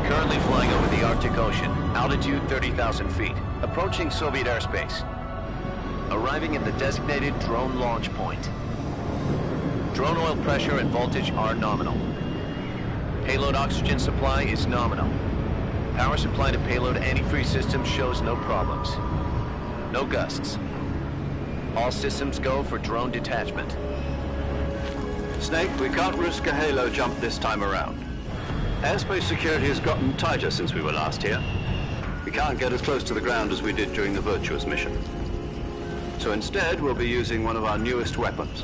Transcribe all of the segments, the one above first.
Currently flying over the Arctic Ocean, altitude 30,000 feet, approaching Soviet airspace. Arriving at the designated drone launch point. Drone oil pressure and voltage are nominal. Payload oxygen supply is nominal. Power supply to payload antifreeze system shows no problems. No gusts. All systems go for drone detachment. Snake, we can't risk a halo jump this time around. Airspace security has gotten tighter since we were last here. We can't get as close to the ground as we did during the Virtuous mission. So instead, we'll be using one of our newest weapons.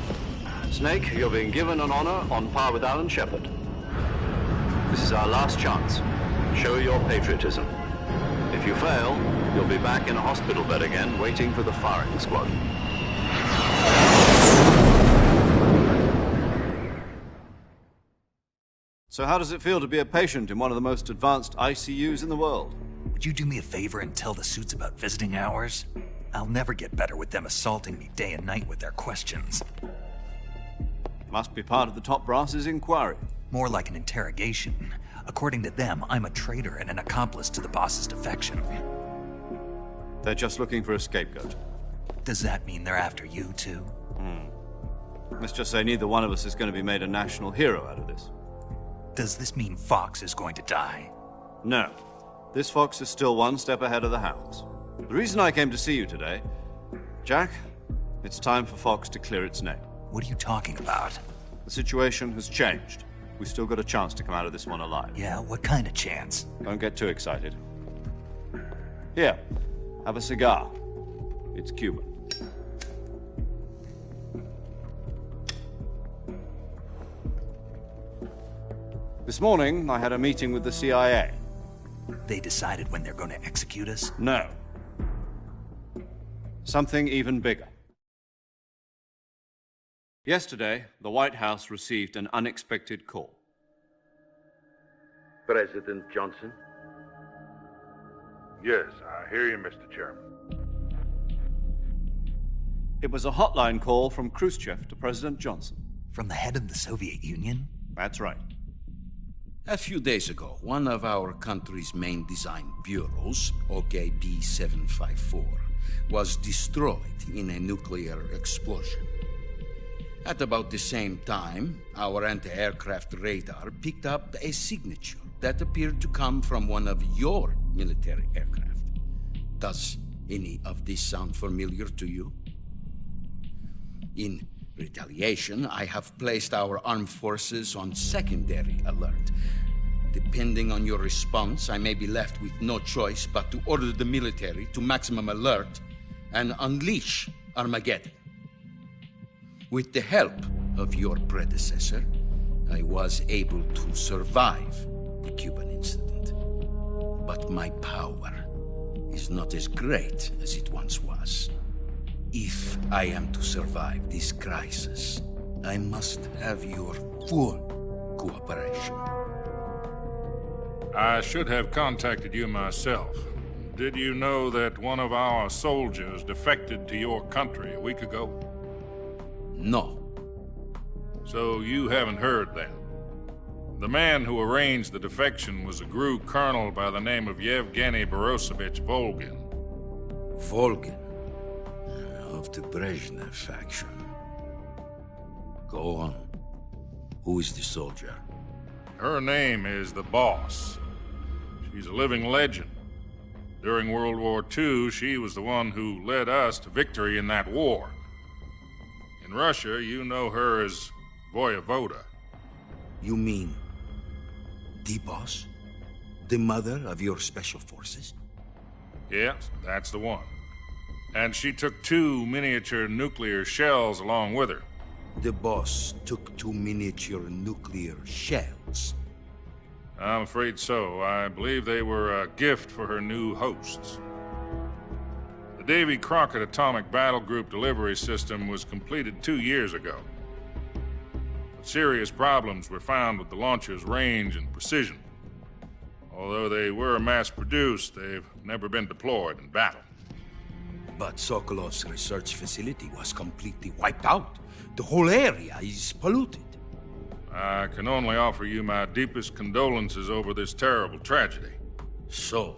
Snake, you're being given an honor on par with Alan Shepard. This is our last chance. Show your patriotism. If you fail, you'll be back in a hospital bed again, waiting for the firing squad. So how does it feel to be a patient in one of the most advanced ICUs in the world? Would you do me a favor and tell the suits about visiting hours? I'll never get better with them assaulting me day and night with their questions. Must be part of the top brass's inquiry. More like an interrogation. According to them, I'm a traitor and an accomplice to the boss's defection. They're just looking for a scapegoat. Does that mean they're after you, too? Let's just say neither one of us is going to be made a national hero out of this. Does this mean Fox is going to die? No. This fox is still one step ahead of the hounds. The reason I came to see you today, Jack, it's time for Fox to clear its name. What are you talking about? The situation has changed. We've still got a chance to come out of this one alive. Yeah, what kind of chance? Don't get too excited. Here, have a cigar. It's Cuban. This morning, I had a meeting with the CIA. They decided when they're going to execute us? No. Something even bigger. Yesterday, the White House received an unexpected call. President Johnson? Yes, I hear you, Mr. Chairman. It was a hotline call from Khrushchev to President Johnson. From the head of the Soviet Union? That's right. A few days ago, one of our country's main design bureaus, OKB 754, was destroyed in a nuclear explosion. At about the same time, our anti-aircraft radar picked up a signature that appeared to come from one of your military aircraft. Does any of this sound familiar to you? In retaliation, I have placed our armed forces on secondary alert. Depending on your response, I may be left with no choice but to order the military to maximum alert and unleash Armageddon. With the help of your predecessor, I was able to survive the Cuban incident. But my power is not as great as it once was. If I am to survive this crisis, I must have your full cooperation. I should have contacted you myself. Did you know that one of our soldiers defected to your country a week ago? No. So you haven't heard then. The man who arranged the defection was a GRU colonel by the name of Yevgeny Borosovich Volgin. Volgin, of the Brezhnev faction. Go on. Who is the soldier? Her name is the Boss. She's a living legend. During World War II, she was the one who led us to victory in that war. In Russia, you know her as Voyevoda. You mean the Boss? The mother of your special forces? Yes, that's the one. And she took 2 miniature nuclear shells along with her. The Boss took 2 miniature nuclear shells. I'm afraid so. I believe they were a gift for her new hosts. The Davy Crockett Atomic Battle Group delivery system was completed 2 years ago. But serious problems were found with the launcher's range and precision. Although they were mass-produced, they've never been deployed in battle. But Sokolov's research facility was completely wiped out. The whole area is polluted. I can only offer you my deepest condolences over this terrible tragedy. So,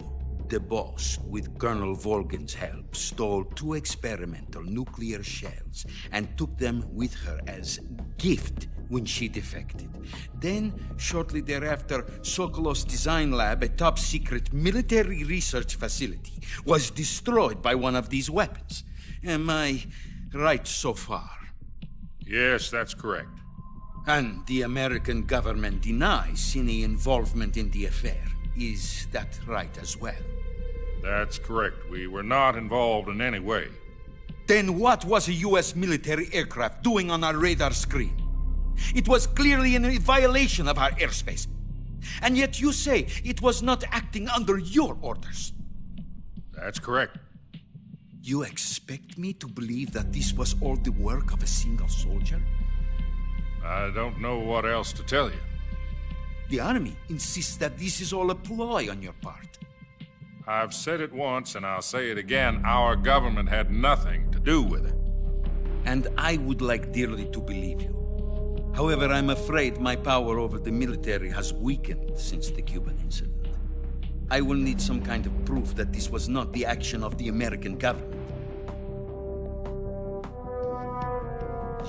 the boss, with Colonel Volgin's help, stole 2 experimental nuclear shells and took them with her as gift when she defected. Then, shortly thereafter, Sokolov's design lab, a top-secret military research facility, was destroyed by one of these weapons. Am I right so far? Yes, that's correct. And the American government denies any involvement in the affair. Is that right as well? That's correct. We were not involved in any way. Then what was a U.S. military aircraft doing on our radar screen? It was clearly in violation of our airspace. And yet you say it was not acting under your orders. That's correct. You expect me to believe that this was all the work of a single soldier? I don't know what else to tell you. The army insists that this is all a ploy on your part. I've said it once, and I'll say it again. Our government had nothing to do with it. And I would like dearly to believe you. However, I'm afraid my power over the military has weakened since the Cuban incident. I will need some kind of proof that this was not the action of the American government.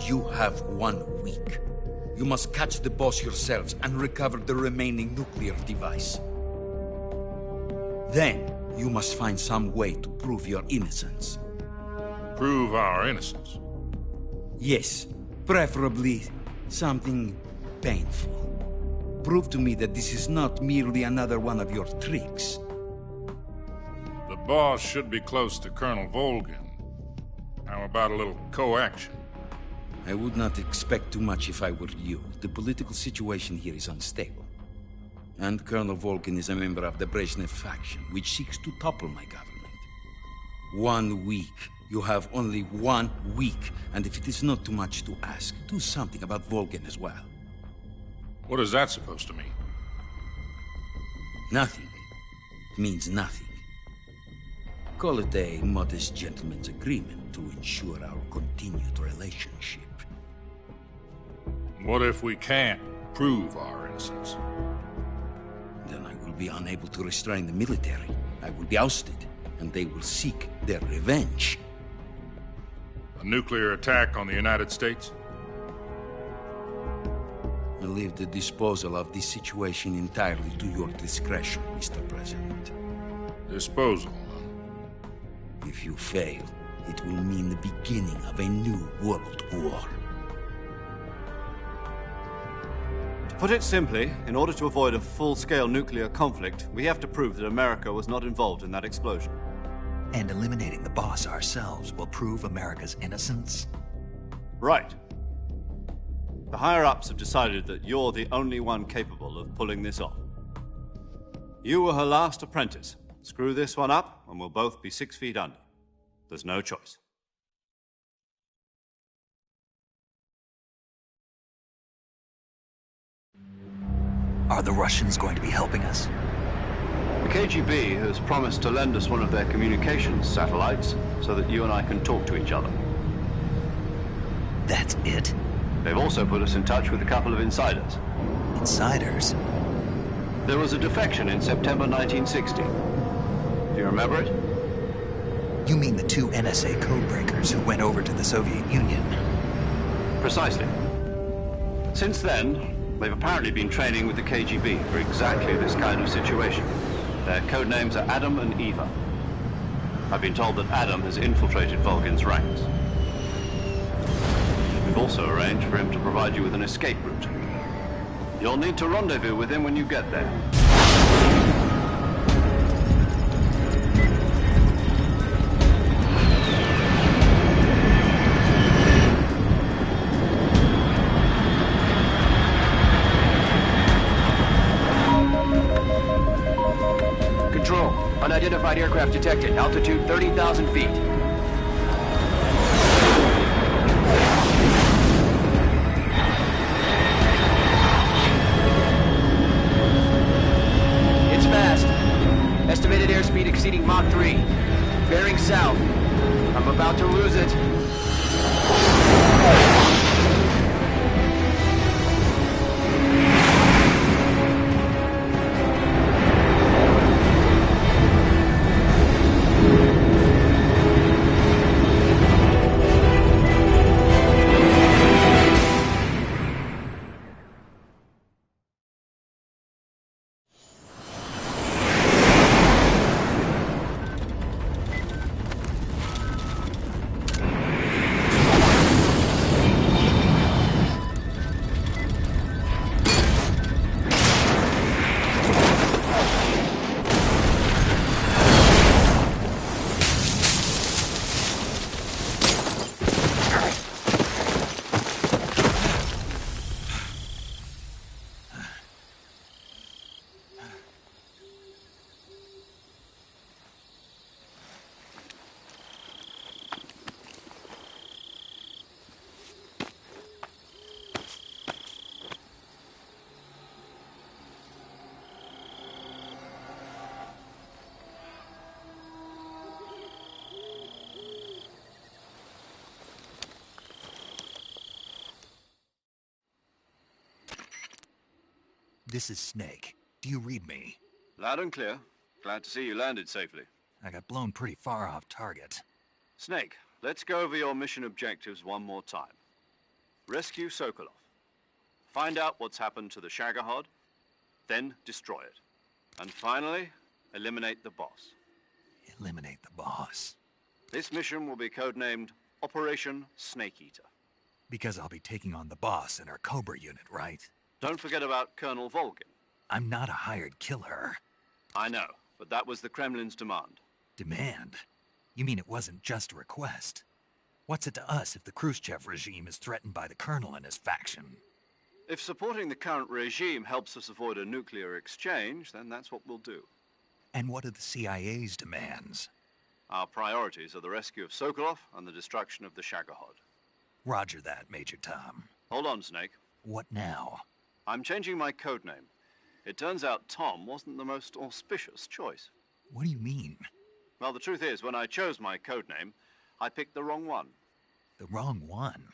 You have 1 week. You must catch the boss yourselves and recover the remaining nuclear device. Then, you must find some way to prove your innocence. Prove our innocence? Yes, preferably something painful. Prove to me that this is not merely another one of your tricks. The boss should be close to Colonel Volgin. How about a little coaction? I would not expect too much if I were you. The political situation here is unstable. And Colonel Volgin is a member of the Brezhnev faction, which seeks to topple my government. 1 week. You have only 1 week. And if it is not too much to ask, do something about Volgin as well. What is that supposed to mean? Nothing. It means nothing. Call it a modest gentleman's agreement to ensure our continued relationship. What if we can't prove our innocence? Then I will be unable to restrain the military. I will be ousted, and they will seek their revenge. A nuclear attack on the United States? I leave the disposal of this situation entirely to your discretion, Mr. President. Disposal? If you fail, it will mean the beginning of a new world war. To put it simply, in order to avoid a full-scale nuclear conflict, we have to prove that America was not involved in that explosion. And eliminating the boss ourselves will prove America's innocence? Right. The higher-ups have decided that you're the only one capable of pulling this off. You were her last apprentice. Screw this one up, and we'll both be 6 feet under. There's no choice. Are the Russians going to be helping us? The KGB has promised to lend us one of their communications satellites so that you and I can talk to each other. That's it? They've also put us in touch with a couple of insiders. Insiders? There was a defection in September 1960. Do you remember it? You mean the 2 NSA codebreakers who went over to the Soviet Union? Precisely. Since then, they've apparently been training with the KGB for exactly this kind of situation. Their code names are Adam and Eva. I've been told that Adam has infiltrated Volgin's ranks. We've also arranged for him to provide you with an escape route. You'll need to rendezvous with him when you get there. Control. Unidentified aircraft detected. Altitude 30,000 feet. It's fast. Estimated airspeed exceeding Mach 3. Bearing south. I'm about to lose it. This is Snake. Do you read me? Loud and clear. Glad to see you landed safely. I got blown pretty far off target. Snake, let's go over your mission objectives one more time. Rescue Sokolov. Find out what's happened to the Shagohod, then destroy it. And finally, eliminate the boss. Eliminate the boss. This mission will be codenamed Operation Snake Eater. Because I'll be taking on the boss in our Cobra unit, right? Don't forget about Colonel Volgin. I'm not a hired killer. I know, but that was the Kremlin's demand. Demand? You mean it wasn't just a request? What's it to us if the Khrushchev regime is threatened by the Colonel and his faction? If supporting the current regime helps us avoid a nuclear exchange, then that's what we'll do. And what are the CIA's demands? Our priorities are the rescue of Sokolov and the destruction of the Shagohod. Roger that, Major Tom. Hold on, Snake. What now? I'm changing my codename. It turns out Tom wasn't the most auspicious choice. What do you mean? Well, the truth is, when I chose my codename, I picked the wrong one. The wrong one?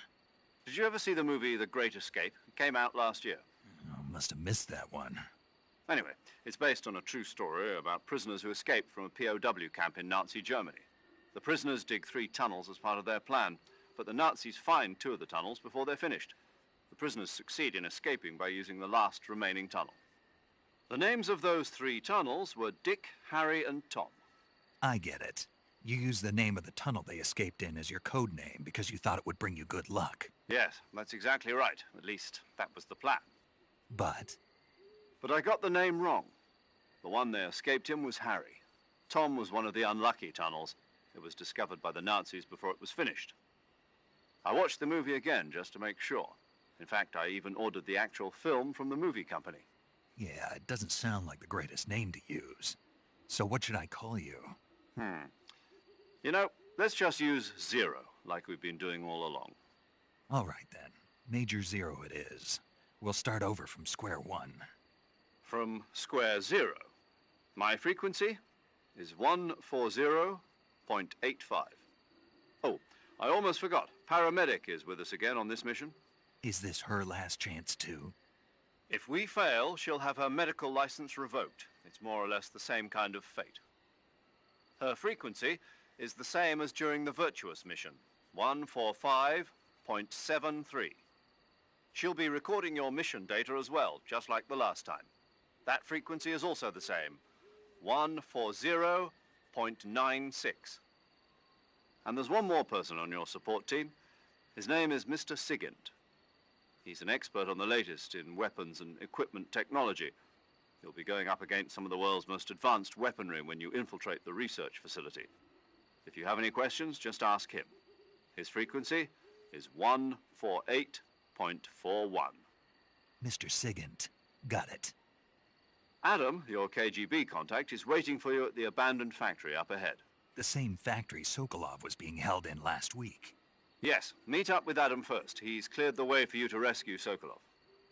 Did you ever see the movie The Great Escape? It came out last year. Oh, must have missed that one. Anyway, it's based on a true story about prisoners who escaped from a POW camp in Nazi Germany. The prisoners dig 3 tunnels as part of their plan, but the Nazis find 2 of the tunnels before they're finished. The prisoners succeed in escaping by using the last remaining tunnel. The names of those 3 tunnels were Dick, Harry, and Tom. I get it. You used the name of the tunnel they escaped in as your code name because you thought it would bring you good luck. Yes, that's exactly right. At least, that was the plan. But But I got the name wrong. The one they escaped in was Harry. Tom was one of the unlucky tunnels. It was discovered by the Nazis before it was finished. I watched the movie again just to make sure. In fact, I even ordered the actual film from the movie company. yeah, it doesn't sound like the greatest name to use. So what should I call you? You know, let's just use Zero, like we've been doing all along. All right then. Major Zero it is. We'll start over from square one. From square 0. My frequency is 140.85. Oh, I almost forgot. Paramedic is with us again on this mission. Is this her last chance too? If we fail, she'll have her medical license revoked. It's more or less the same kind of fate. Her frequency is the same as during the Virtuous mission, 145.73. She'll be recording your mission data as well, just like the last time. That frequency is also the same, 140.96. And there's one more person on your support team. His name is Mr. Sigint. He's an expert on the latest in weapons and equipment technology. You'll be going up against some of the world's most advanced weaponry when you infiltrate the research facility. If you have any questions, just ask him. His frequency is 148.41. Mr. Sigint. Got it. Adam, your KGB contact, is waiting for you at the abandoned factory up ahead. The same factory Sokolov was being held in last week. Yes, meet up with Adam first. He's cleared the way for you to rescue Sokolov.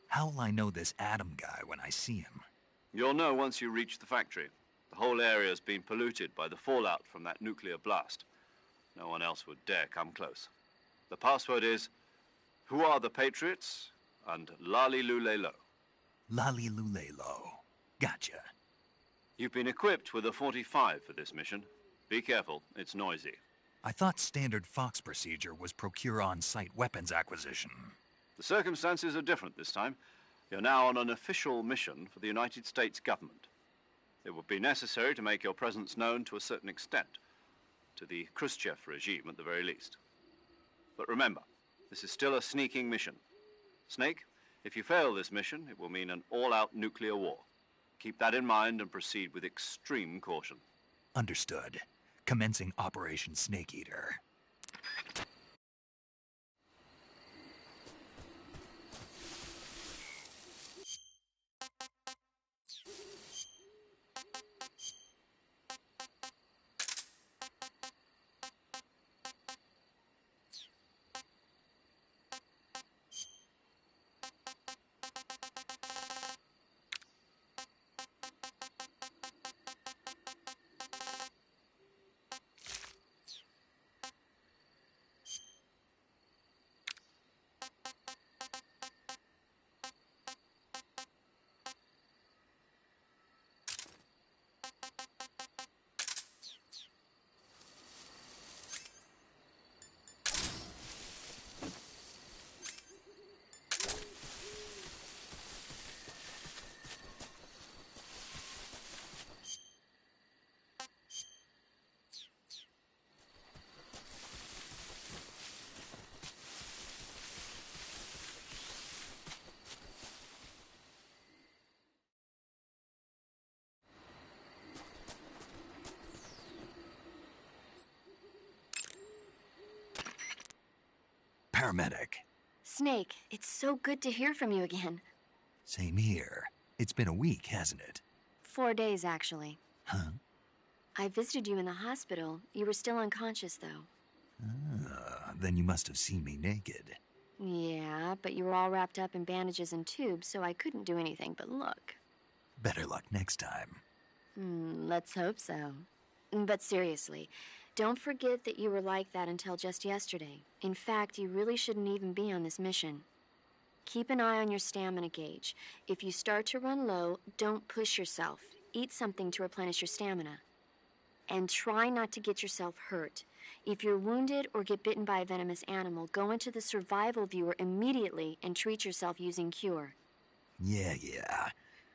How'll I know this Adam guy when I see him? You'll know once you reach the factory. The whole area's been polluted by the fallout from that nuclear blast. No one else would dare come close. The password is, "Who are the Patriots?" and Lali Lulelo. Lali Lulelo. Gotcha. You've been equipped with a 45 for this mission. Be careful, it's noisy. I thought standard Fox procedure was procure on-site weapons acquisition. The circumstances are different this time. You're now on an official mission for the United States government. It would be necessary to make your presence known to a certain extent, to the Khrushchev regime at the very least. But remember, this is still a sneaking mission. Snake, if you fail this mission, it will mean an all-out nuclear war. Keep that in mind and proceed with extreme caution. Understood. Commencing Operation Snake Eater. paramedic. Snake, it's so good to hear from you again. Same here. It's been a week, hasn't it? 4 days, actually. Huh? I visited you in the hospital. You were still unconscious, though. Then you must have seen me naked. Yeah, but you were all wrapped up in bandages and tubes, so I couldn't do anything but look. Better luck next time. Let's hope so. But seriously, don't forget that you were like that until just yesterday. In fact, you really shouldn't even be on this mission. Keep an eye on your stamina gauge. If you start to run low, don't push yourself. Eat something to replenish your stamina. And try not to get yourself hurt. If you're wounded or get bitten by a venomous animal, go into the survival viewer immediately and treat yourself using Cure. Yeah.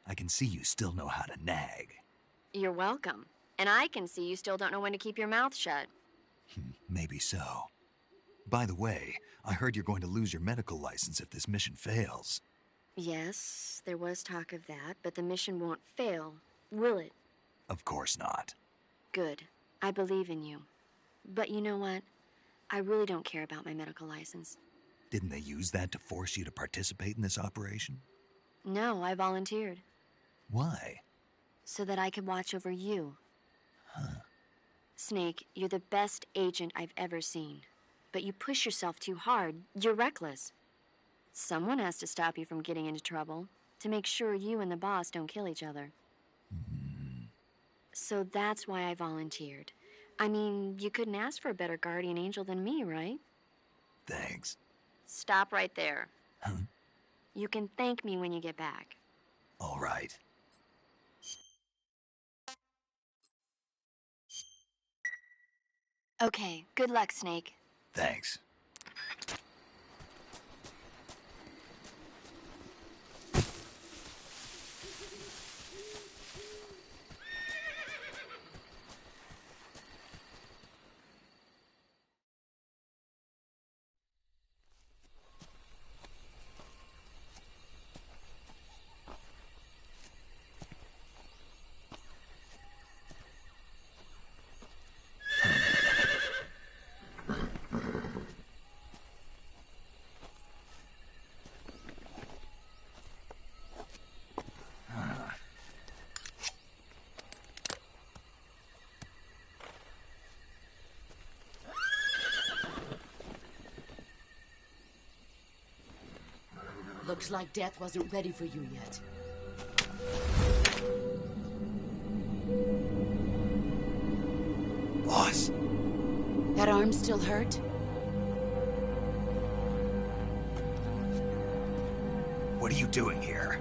I can see you still know how to nag. You're welcome. And I can see you still don't know when to keep your mouth shut. Maybe so. By the way, I heard you're going to lose your medical license if this mission fails. Yes, there was talk of that, but the mission won't fail, will it? Of course not. Good. I believe in you. But you know what? I really don't care about my medical license. Didn't they use that to force you to participate in this operation? No, I volunteered. Why? So that I could watch over you. Huh. Snake, you're the best agent I've ever seen. But you push yourself too hard. You're reckless. Someone has to stop you from getting into trouble, to make sure you and the boss don't kill each other. So that's why I volunteered. I mean, you couldn't ask for a better guardian angel than me, right? Thanks. Stop right there. Huh? You can thank me when you get back. All right. Okay, good luck, Snake. Thanks. Looks like death wasn't ready for you yet. Boss. That arm still hurt? What are you doing here?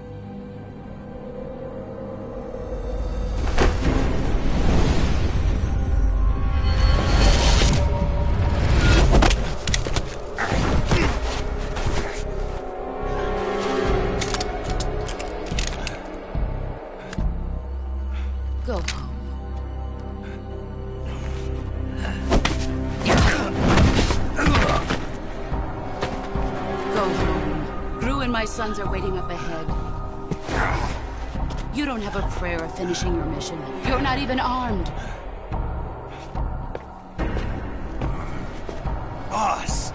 Go home. Go home. Gru and my sons are waiting up ahead. You don't have a prayer of finishing your mission. You're not even armed. Boss!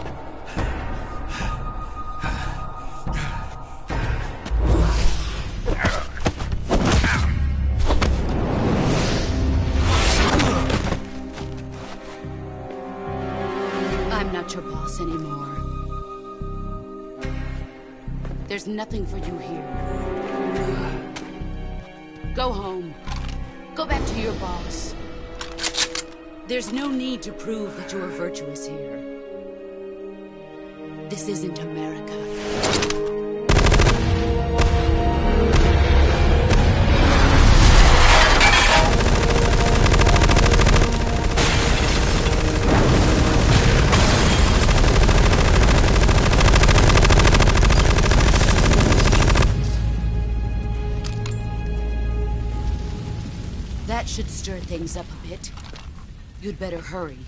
I'm not your boss anymore. There's nothing for you here. Go home. Go back to your boss. There's no need to prove that you are virtuous here. This isn't America. That should stir things up a bit. You'd better hurry.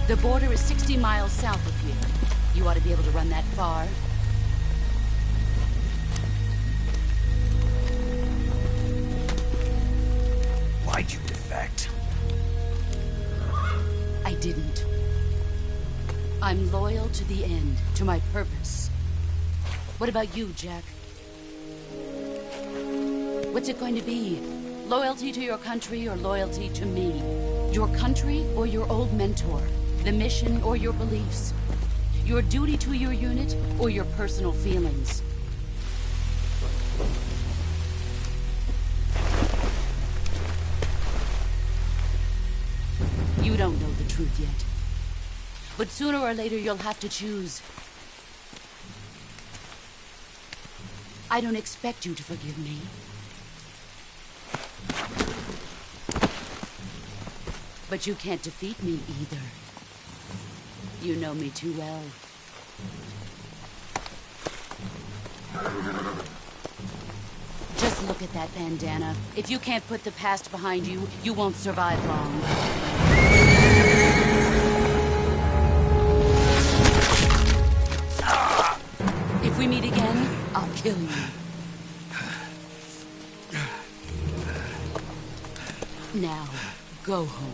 The border is 60 miles south of here. You ought to be able to run that far. Why'd you defect? I didn't. I'm loyal to the end, to my purpose. What about you, Jack? What's it going to be? Loyalty to your country or loyalty to me? Your country or your old mentor? The mission or your beliefs? Your duty to your unit or your personal feelings? You don't know the truth yet. But sooner or later you'll have to choose. I don't expect you to forgive me. But you can't defeat me either. You know me too well. Just look at that bandana. If you can't put the past behind you, you won't survive long. If we meet again, I'll kill you. Now, go home.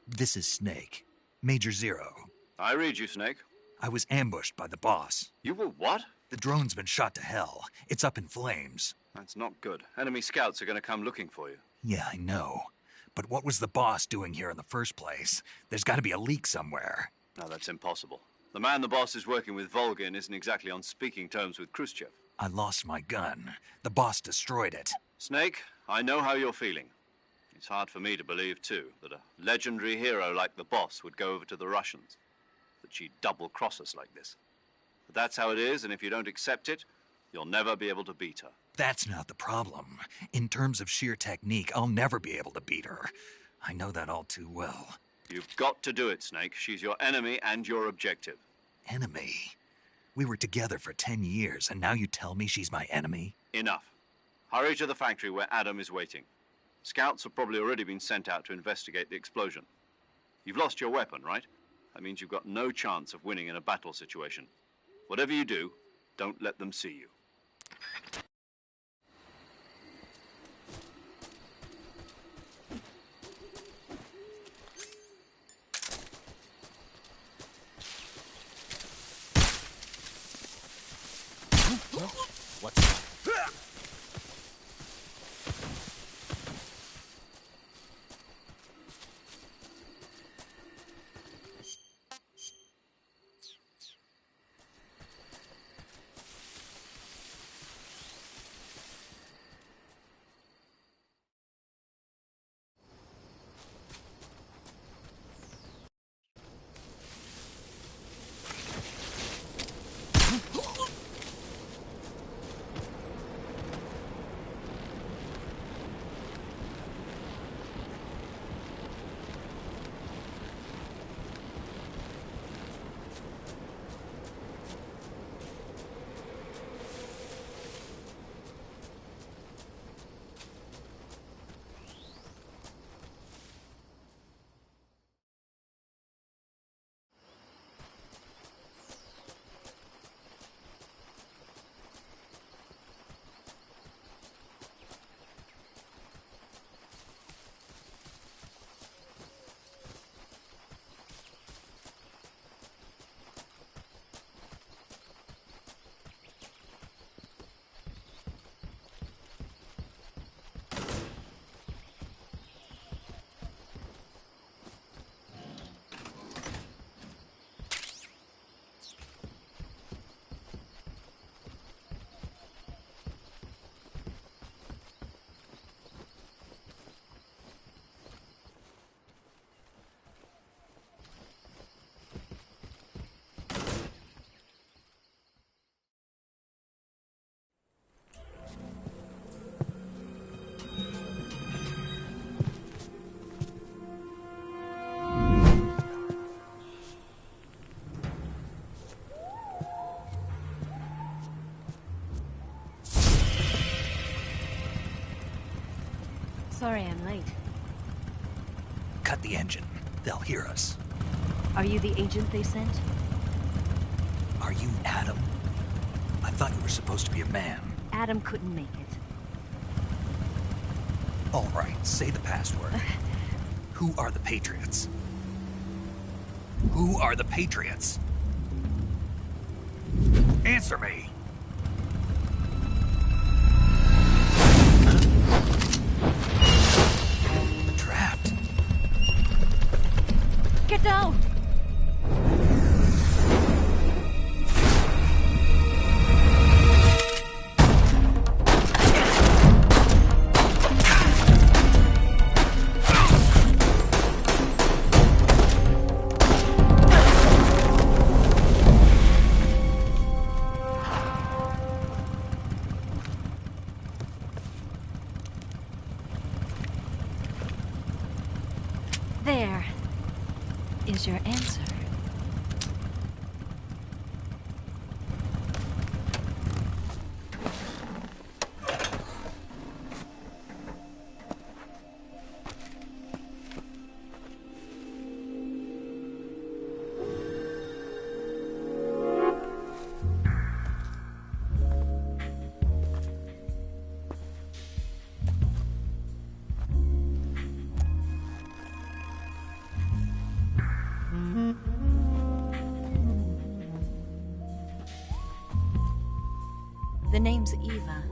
This is Snake. Major Zero. I read you, Snake. I was ambushed by the boss. You were what? The drone's been shot to hell. It's up in flames. That's not good. Enemy scouts are going to come looking for you. Yeah, I know. But what was the boss doing here in the first place? There's got to be a leak somewhere. No, that's impossible. The man the boss is working with, Volgin, isn't exactly on speaking terms with Khrushchev. I lost my gun. The boss destroyed it. Snake, I know how you're feeling. It's hard for me to believe, too, that a legendary hero like the boss would go over to the Russians. That she'd double-cross us like this. But that's how it is, and if you don't accept it, you'll never be able to beat her. That's not the problem. In terms of sheer technique, I'll never be able to beat her. I know that all too well. You've got to do it, Snake. She's your enemy and your objective. Enemy? We were together for 10 years, and now you tell me she's my enemy? Enough. Hurry to the factory where Adam is waiting. Scouts have probably already been sent out to investigate the explosion. You've lost your weapon, right? That means you've got no chance of winning in a battle situation. Whatever you do, don't let them see you. What's that? Sorry I'm late. cut the engine. They'll hear us. Are you the agent they sent? Are you Adam? I thought you were supposed to be a man. Adam couldn't make it. All right, say the password. Who are the Patriots? Who are the Patriots? Answer me! Trapped. Get down! There is your answer. The name's Eva.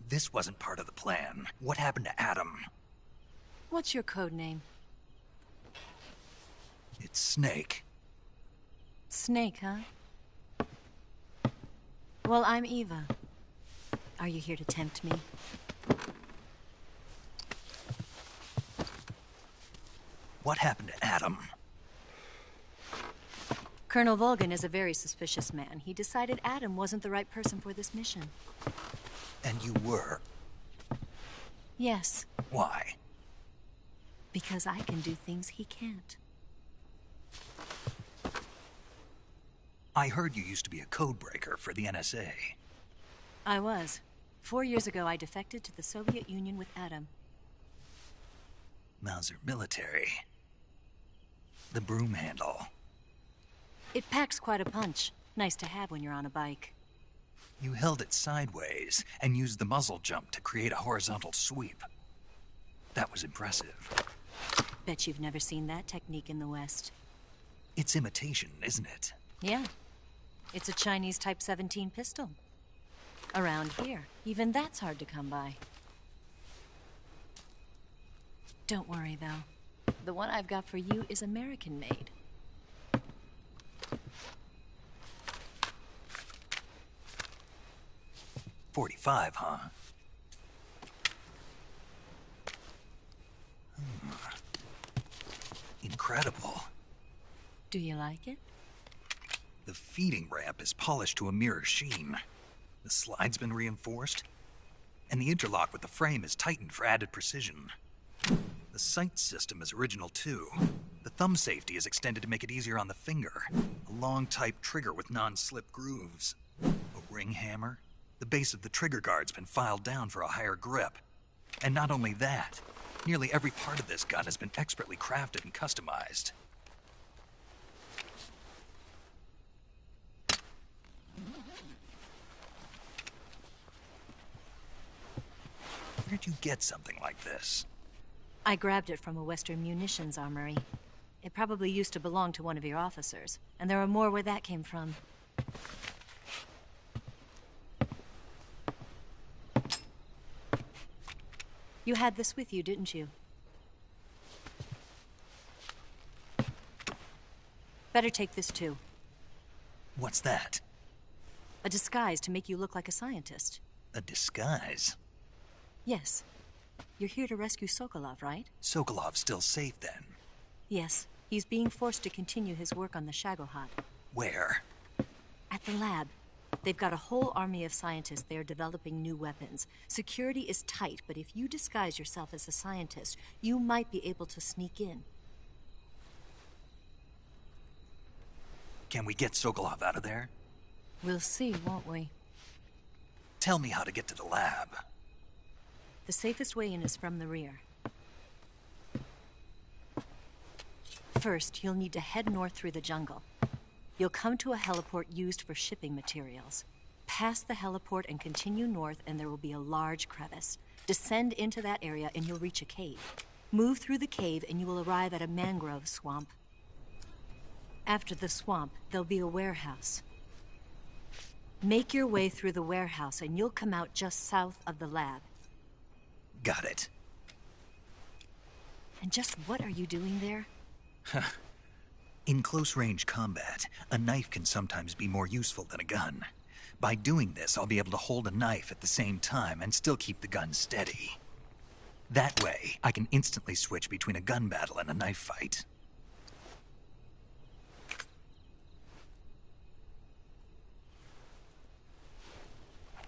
This wasn't part of the plan. What happened to Adam? What's your code name? It's Snake. Snake, huh? Well, I'm Eva. Are you here to tempt me? What happened to Adam? Colonel Volgin is a very suspicious man. He decided Adam wasn't the right person for this mission. And you were? Yes, Why? because I can do things he can't. I heard you used to be a codebreaker for the NSA. I was. 4 years ago, I defected to the Soviet Union with Adam. Mauser military. The broom handle. It packs quite a punch. Nice to have when you're on a bike. You held it sideways and used the muzzle jump to create a horizontal sweep. That was impressive. Bet you've never seen that technique in the West. It's imitation, isn't it? Yeah. It's a Chinese Type 17 pistol. Around here, even that's hard to come by. Don't worry, though. The one I've got for you is American-made. .45, huh? Incredible. Do you like it? The feeding ramp is polished to a mirror sheen. The slide's been reinforced, and the interlock with the frame is tightened for added precision. The sight system is original too. The thumb safety is extended to make it easier on the finger. A long type trigger with non-slip grooves. A ring hammer. The base of the trigger guard's been filed down for a higher grip. And not only that, nearly every part of this gun has been expertly crafted and customized. Where'd you get something like this? I grabbed it from a Western munitions armory. It probably used to belong to one of your officers, and there are more where that came from. You had this with you, didn't you? Better take this too. What's that? A disguise to make you look like a scientist. A disguise? Yes. You're here to rescue Sokolov, right? Sokolov's still safe then? Yes. He's being forced to continue his work on the Shagohod. Where? At the lab. They've got a whole army of scientists there developing new weapons. Security is tight, but if you disguise yourself as a scientist, you might be able to sneak in. Can we get Sokolov out of there? We'll see, won't we? Tell me how to get to the lab. The safest way in is from the rear. First, you'll need to head north through the jungle. You'll come to a heliport used for shipping materials. Pass the heliport and continue north, and there will be a large crevice. Descend into that area and you'll reach a cave. Move through the cave and you will arrive at a mangrove swamp. After the swamp, there'll be a warehouse. Make your way through the warehouse and you'll come out just south of the lab. Got it. And just what are you doing there? In close-range combat, a knife can sometimes be more useful than a gun. By doing this, I'll be able to hold a knife at the same time and still keep the gun steady. That way, I can instantly switch between a gun battle and a knife fight.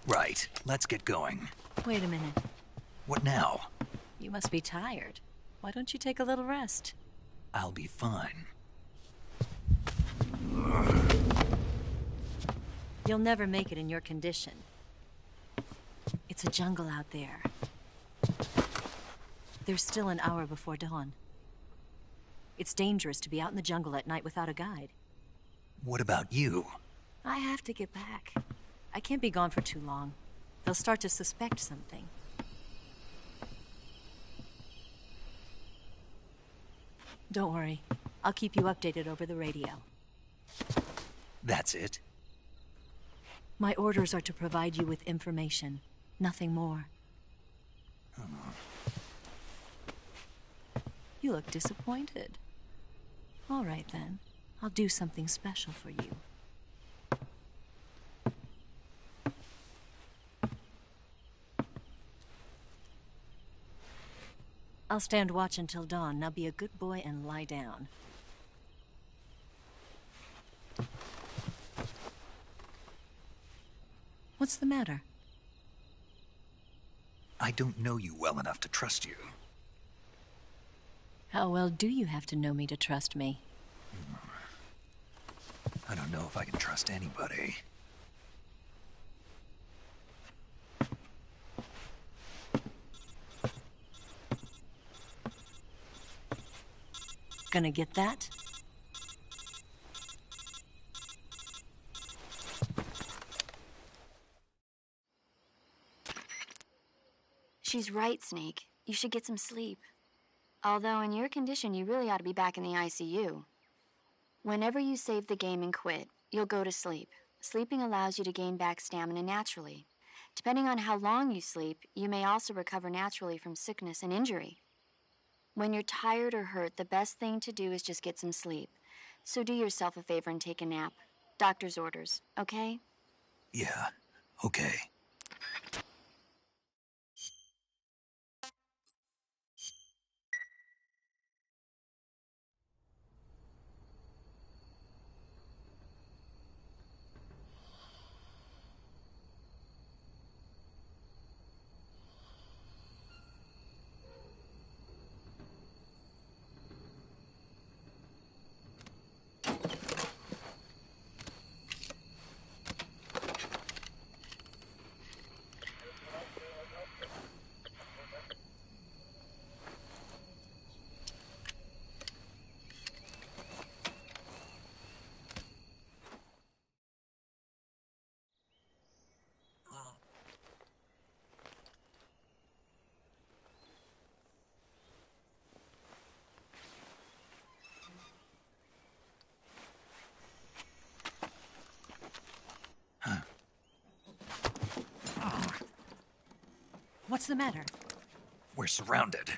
Right, let's get going. Wait a minute. What now? You must be tired. Why don't you take a little rest? I'll be fine. You'll never make it in your condition. It's a jungle out there. There's still an hour before dawn. It's dangerous to be out in the jungle at night without a guide. What about you? I have to get back. I can't be gone for too long. They'll start to suspect something. Don't worry. I'll keep you updated over the radio. That's it? My orders are to provide you with information. Nothing more. You look disappointed. All right, then. I'll do something special for you. I'll stand watch until dawn. Now be a good boy and lie down. What's the matter? I don't know you well enough to trust you. How well do you have to know me to trust me? I don't know if I can trust anybody. Gonna get that? She's right, Snake. You should get some sleep. Although in your condition, you really ought to be back in the ICU. Whenever you save the game and quit, you'll go to sleep. Sleeping allows you to gain back stamina naturally. Depending on how long you sleep, you may also recover naturally from sickness and injury. When you're tired or hurt, the best thing to do is just get some sleep. So do yourself a favor and take a nap. Doctor's orders, okay? Yeah, okay. What's the matter? We're surrounded.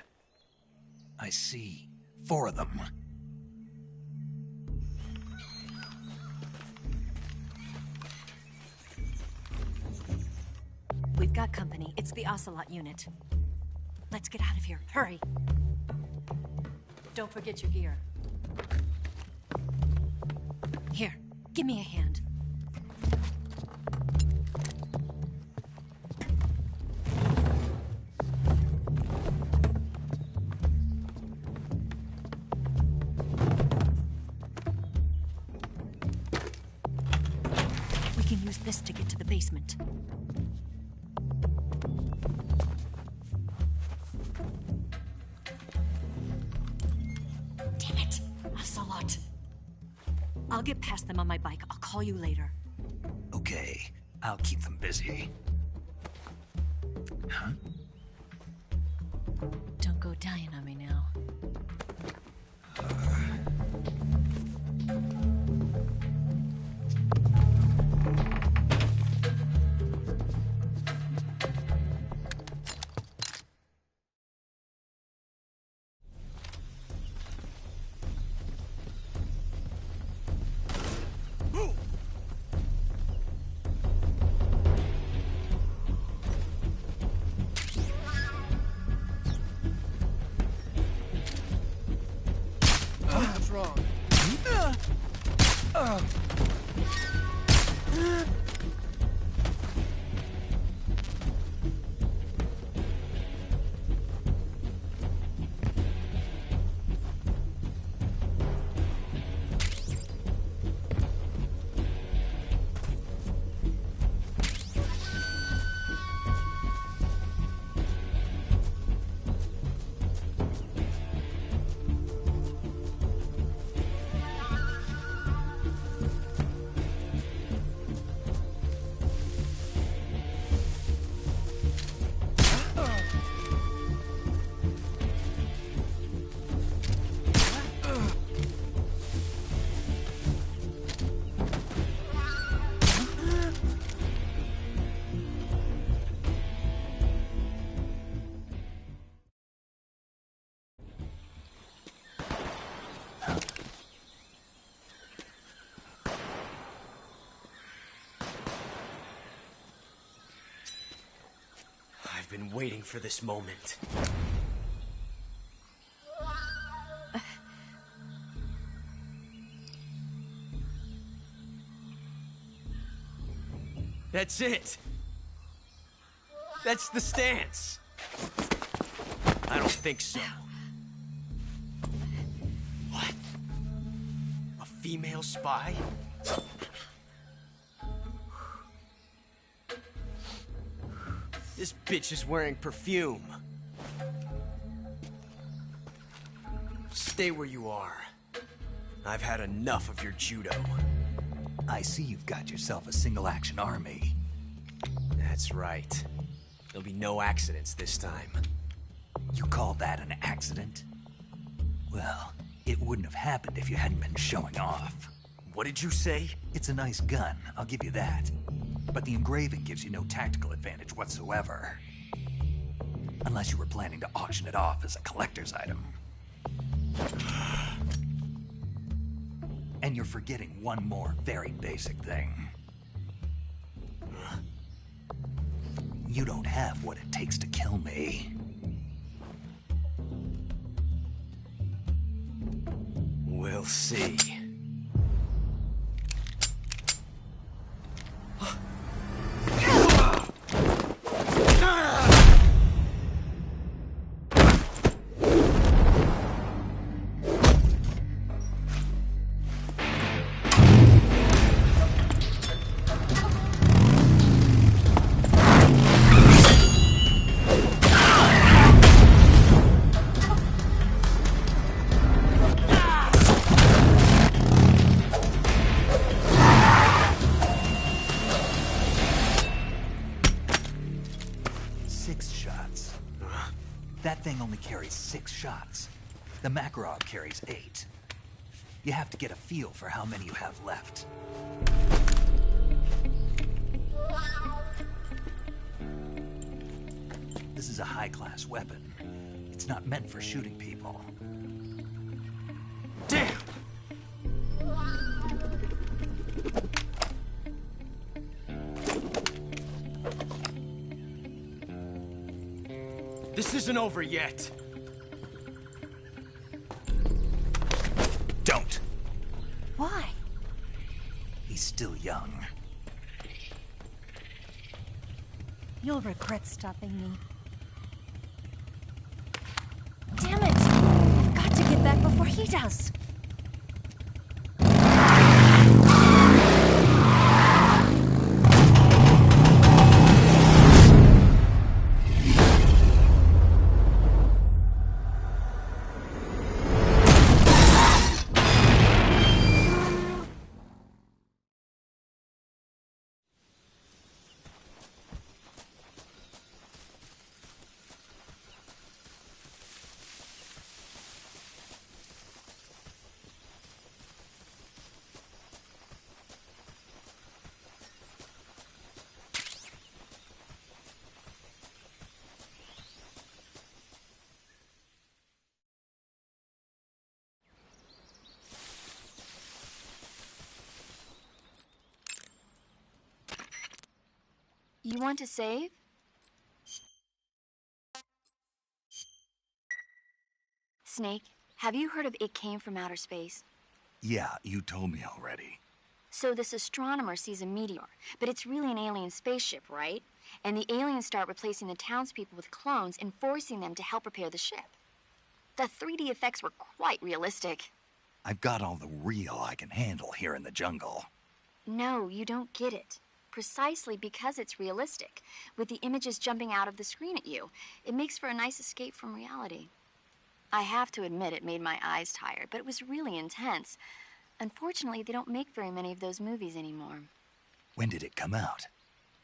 I see 4 of them. We've got company. It's the Ocelot unit. Let's get out of here. Hurry. Don't forget your gear. Here, give me a hand. this to get to the basement. Damn it! Ocelot! I'll get past them on my bike. I'll call you later. Okay, I'll keep them busy. Huh? Don't go dying on me now. What's wrong? I've been waiting for this moment. That's it. That's the stance. I don't think so. What? A female spy? This bitch is wearing perfume. Stay where you are. I've had enough of your judo. I see you've got yourself a single-action army. That's right. There'll be no accidents this time. You call that an accident? Well, it wouldn't have happened if you hadn't been showing off. What did you say? It's a nice gun, I'll give you that. But the engraving gives you no tactical advantage whatsoever. Unless you were planning to auction it off as a collector's item. And you're forgetting one more very basic thing. You don't have what it takes to kill me. We'll see. That thing only carries 6 shots. The Makarov carries 8. You have to get a feel for how many you have left. This is a high-class weapon. It's not meant for shooting people. Damn! This isn't over yet. Don't. Why? He's still young. You'll regret stopping me. Damn it! I've got to get back before he does. You want to save? Snake, have you heard of It Came from Outer Space? Yeah, you told me already. So this astronomer sees a meteor, but it's really an alien spaceship, right? And the aliens start replacing the townspeople with clones and forcing them to help repair the ship. The 3D effects were quite realistic. I've got all the real I can handle here in the jungle. No, you don't get it. Precisely because it's realistic, with the images jumping out of the screen at you, it makes for a nice escape from reality. I have to admit it made my eyes tired, but it was really intense. Unfortunately, they don't make very many of those movies anymore. When did it come out?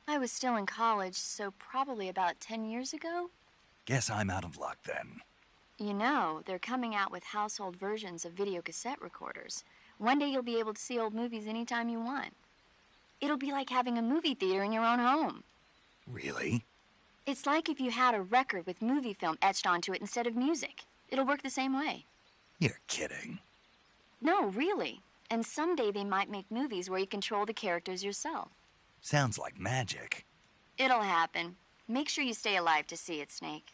I was still in college, so probably about 10 years ago. Guess I'm out of luck then. You know, they're coming out with household versions of video cassette recorders. One day you'll be able to see old movies anytime you want. It'll be like having a movie theater in your own home. Really? It's like if you had a record with movie film etched onto it instead of music. It'll work the same way. You're kidding. No, really. And someday they might make movies where you control the characters yourself. Sounds like magic. It'll happen. Make sure you stay alive to see it, Snake.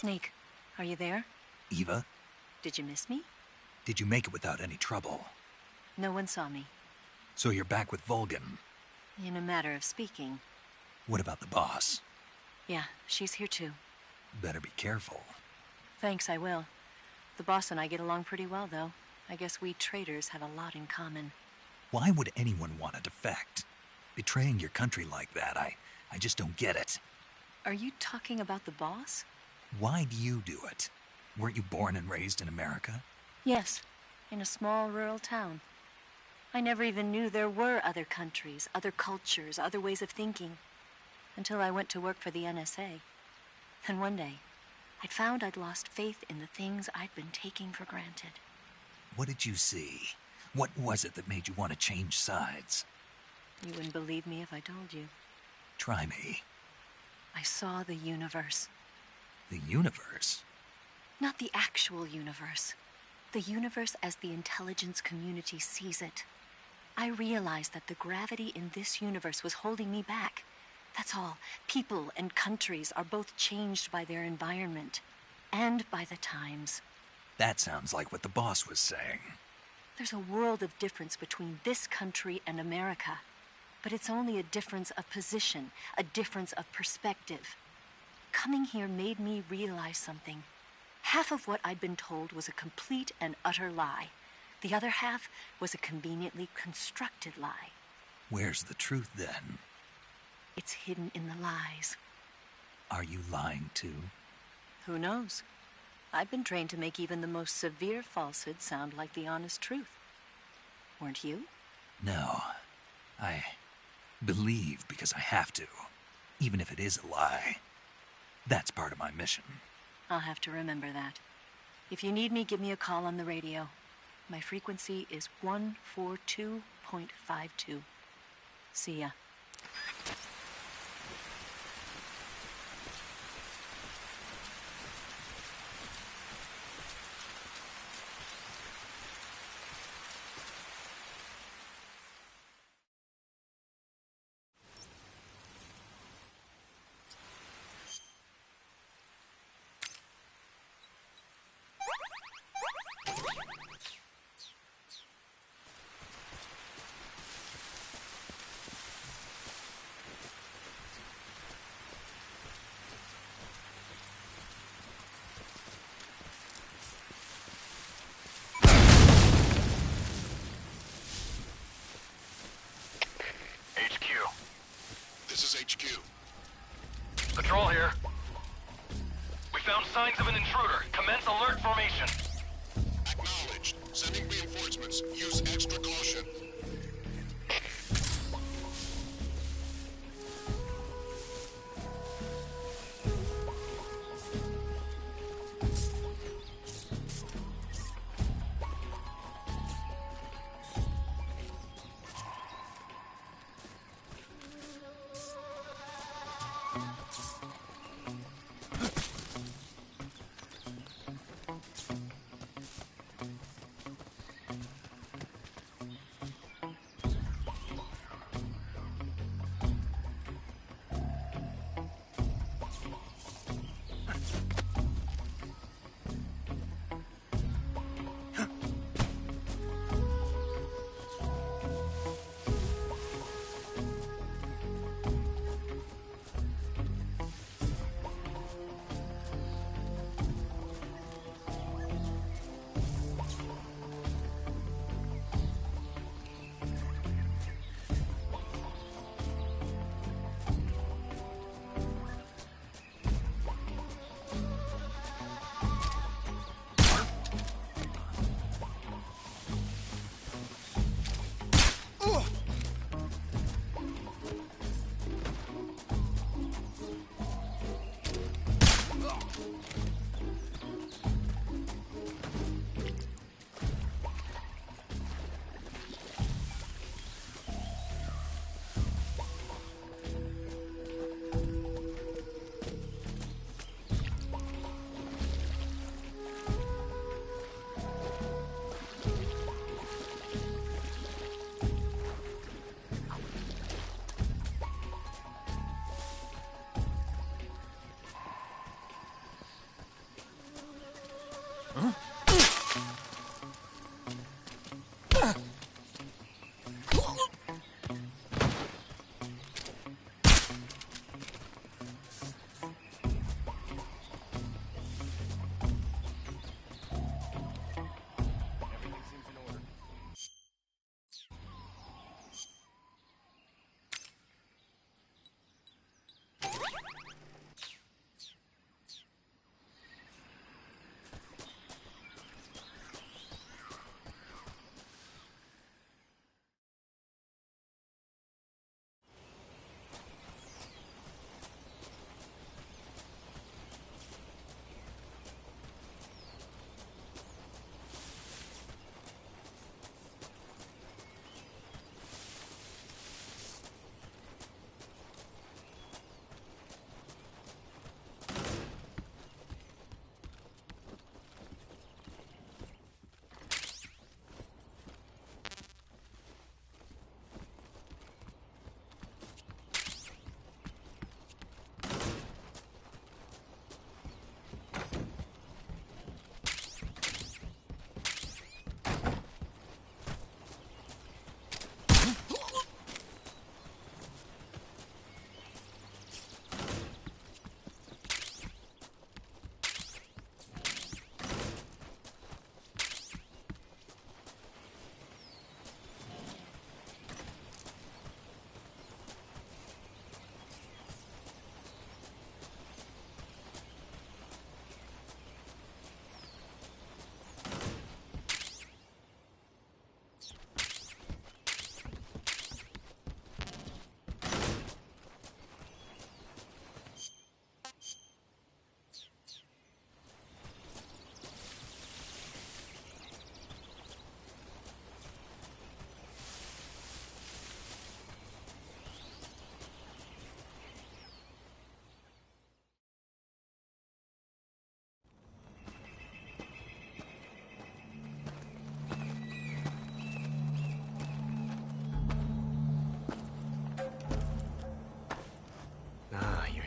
Snake, are you there? Eva? Did you miss me? Did you make it without any trouble? No one saw me. So you're back with Vulcan? In a matter of speaking. What about the boss? Yeah, she's here too. Better be careful. Thanks, I will. The boss and I get along pretty well, though. I guess we traitors have a lot in common. Why would anyone want to defect? Betraying your country like that, I just don't get it. Are you talking about the boss? Why do you do it? Weren't you born and raised in America? Yes, in a small rural town. I never even knew there were other countries, other cultures, other ways of thinking, until I went to work for the NSA. Then one day, I'd found I'd lost faith in the things I'd been taking for granted. What did you see? What was it that made you want to change sides? You wouldn't believe me if I told you. Try me. I saw the universe. The universe? Not the actual universe. The universe as the intelligence community sees it. I realized that the gravity in this universe was holding me back. That's all. People and countries are both changed by their environment and by the times. That sounds like what the boss was saying. There's a world of difference between this country and America. But it's only a difference of position, a difference of perspective. Coming here made me realize something. Half of what I'd been told was a complete and utter lie. The other half was a conveniently constructed lie. Where's the truth, then? It's hidden in the lies. Are you lying, too? Who knows? I've been trained to make even the most severe falsehood sound like the honest truth. Weren't you? No. I believe because I have to, even if it is a lie. That's part of my mission. I'll have to remember that. If you need me, give me a call on the radio. My frequency is 142.52. See ya.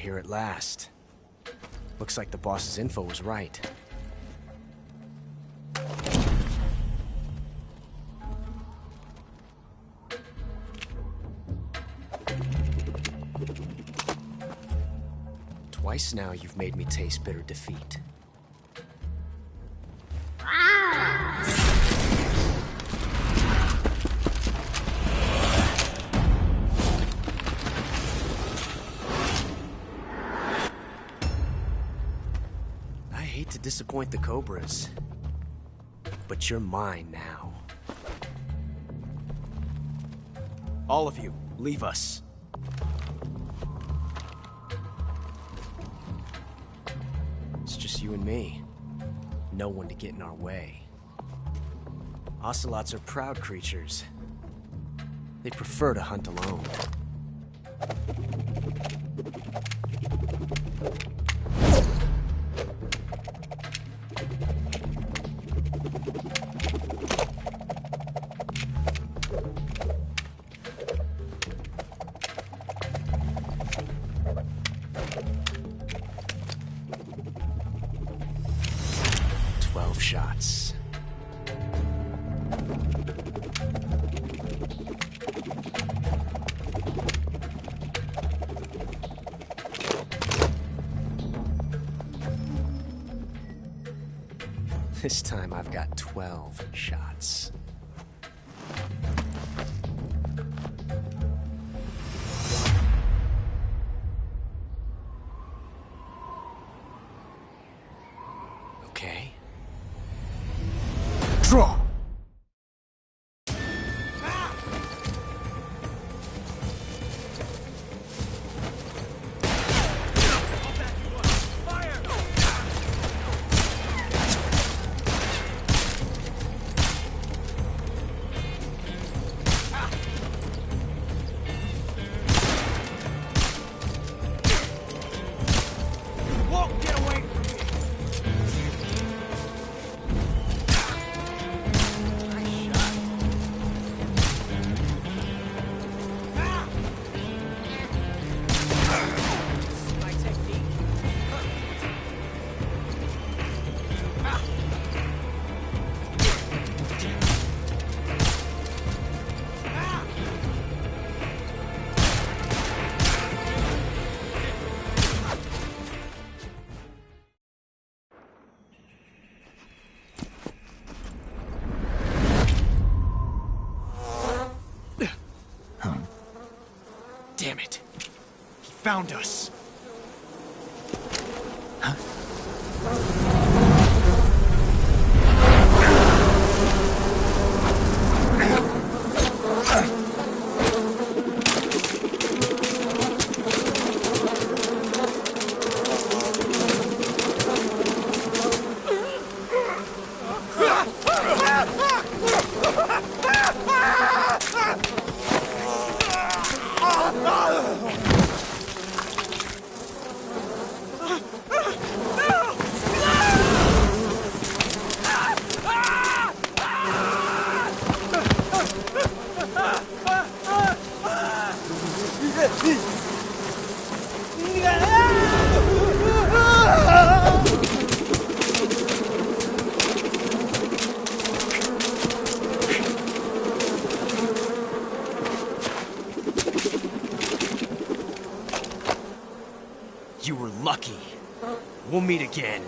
here at last. Looks like the boss's info was right. Twice now you've made me taste bitter defeat. I hate to disappoint the Cobras, but you're mine now. All of you, leave us. It's just you and me. No one to get in our way. Ocelots are proud creatures. They prefer to hunt alone. Shots. This time I've got 12 shots. Okay. Draw! Damn it. He found us. Huh? You were lucky. We'll meet again.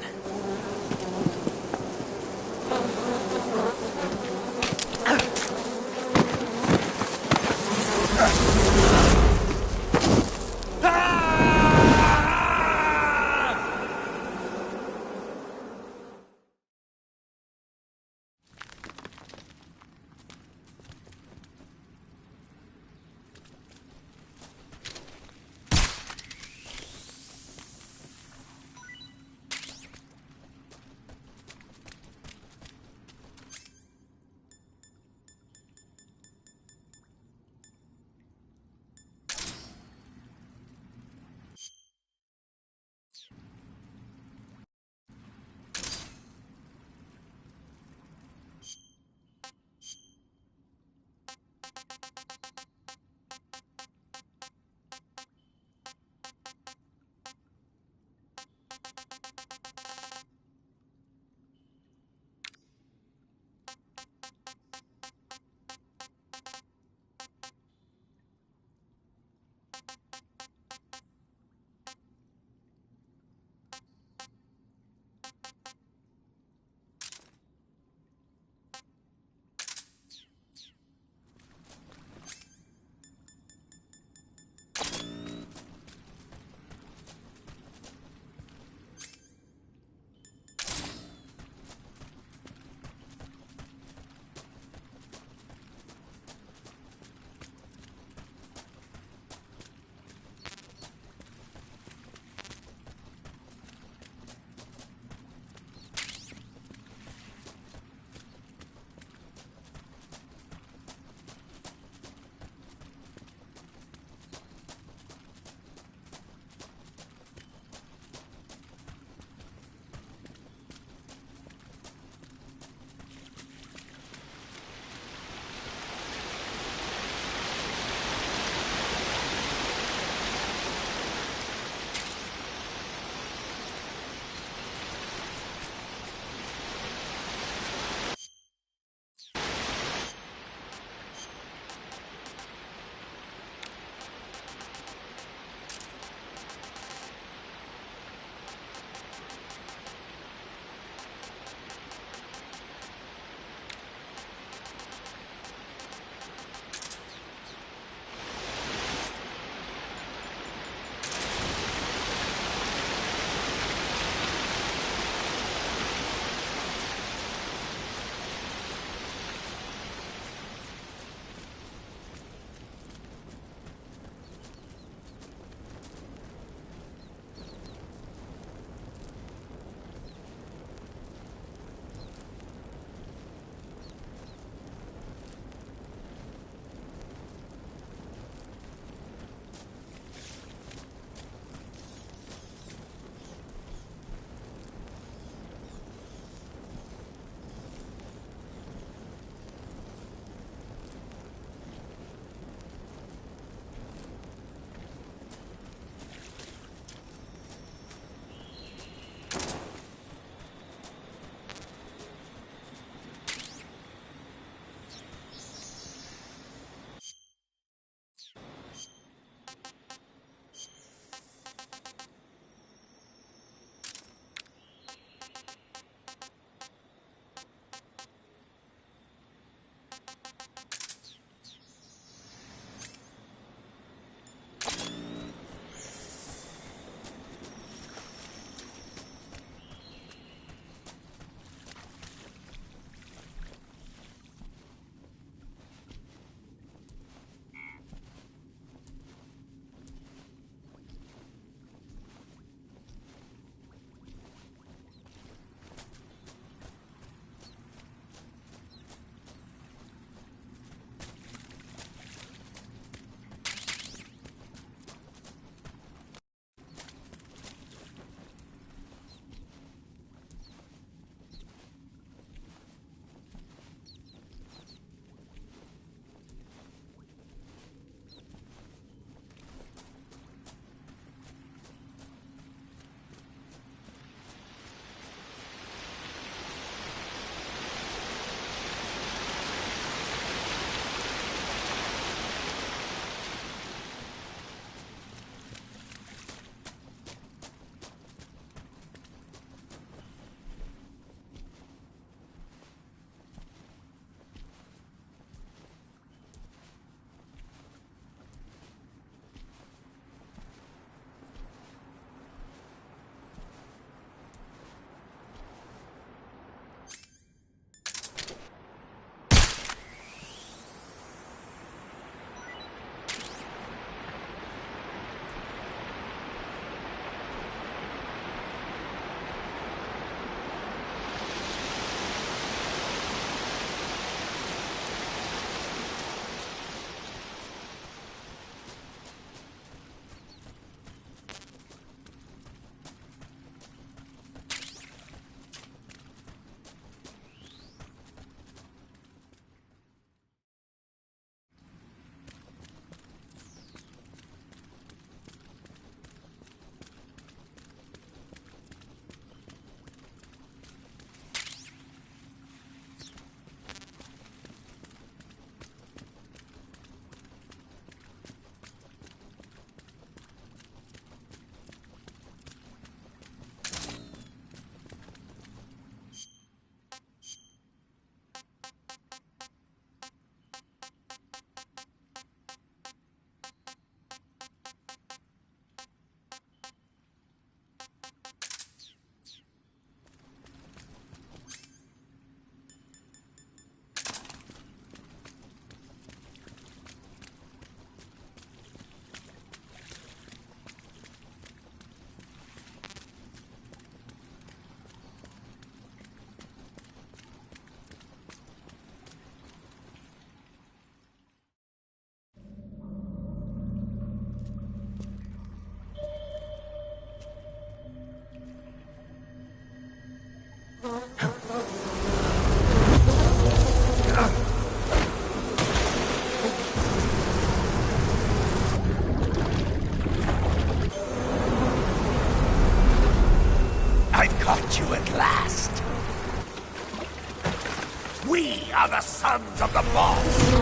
We are the sons of the boss!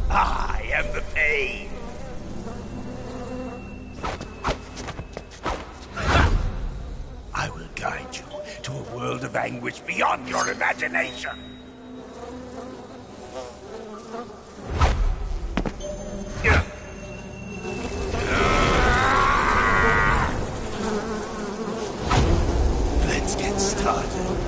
I am the pain! I will guide you to a world of anguish beyond your imagination! Let's get started.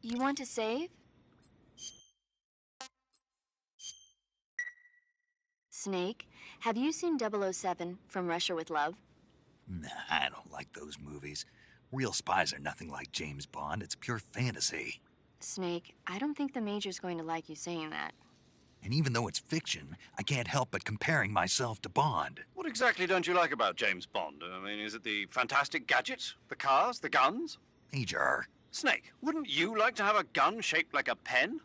You want to save? Snake, have you seen 007 From Russia with Love? Nah, I don't like those movies. Real spies are nothing like James Bond. It's pure fantasy. Snake, I don't think the Major's going to like you saying that. And even though it's fiction, I can't help but comparing myself to Bond. What exactly don't you like about James Bond? I mean, is it the fantastic gadgets? The cars? The guns? Major. Snake, wouldn't you like to have a gun shaped like a pen?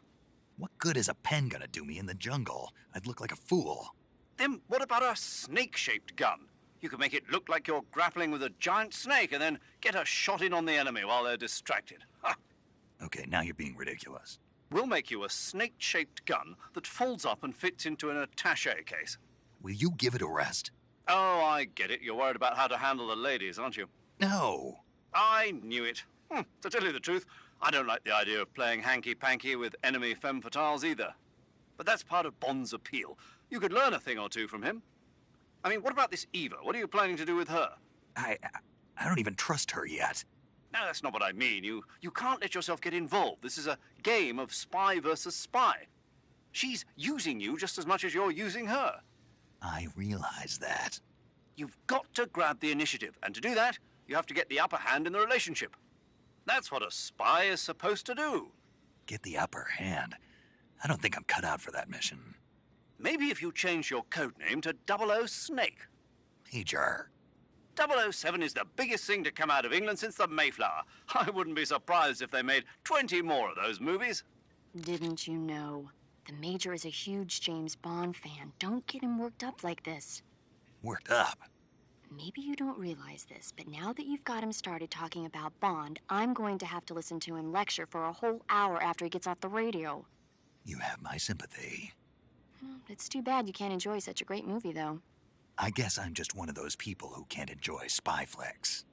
What good is a pen gonna do me in the jungle? I'd look like a fool. Then what about a snake-shaped gun? You could make it look like you're grappling with a giant snake and then get a shot in on the enemy while they're distracted. Ha! Okay, now you're being ridiculous. We'll make you a snake-shaped gun that folds up and fits into an attaché case. Will you give it a rest? Oh, I get it. You're worried about how to handle the ladies, aren't you? No. I knew it. To tell you the truth, I don't like the idea of playing hanky-panky with enemy femme fatales either. But that's part of Bond's appeal. You could learn a thing or two from him. I mean, what about this Eva? What are you planning to do with her? I don't even trust her yet. No, that's not what I mean. You can't let yourself get involved. This is a game of spy versus spy. She's using you just as much as you're using her. I realize that. You've got to grab the initiative, and to do that, you have to get the upper hand in the relationship. That's what a spy is supposed to do. Get the upper hand? I don't think I'm cut out for that mission. Maybe if you change your code name to 00 Snake. Major. 007 is the biggest thing to come out of England since the Mayflower. I wouldn't be surprised if they made 20 more of those movies. Didn't you know? The Major is a huge James Bond fan. Don't get him worked up like this. Worked up? Maybe you don't realize this, but now that you've got him started talking about Bond, I'm going to have to listen to him lecture for a whole hour after he gets off the radio. You have my sympathy. It's too bad you can't enjoy such a great movie, though. I guess I'm just one of those people who can't enjoy spy flicks.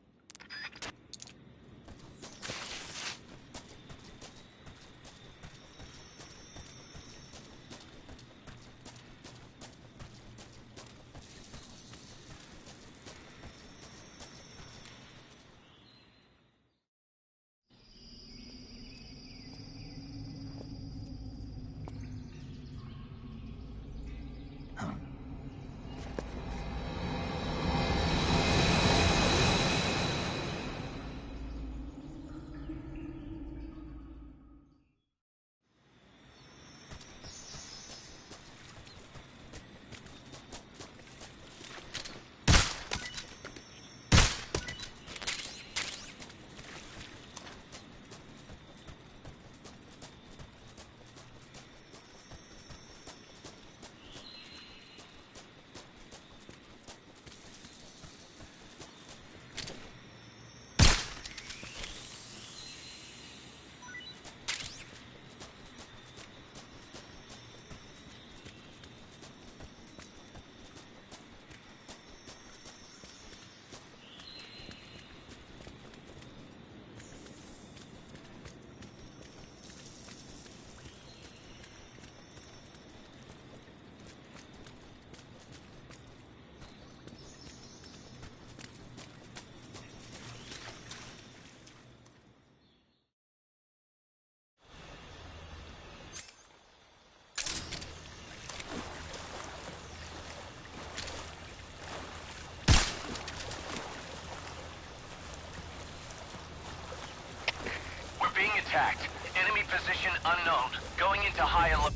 Being attacked. Enemy position unknown. Going into high alert.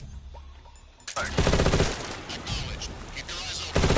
Acknowledged. Keep your eyes open.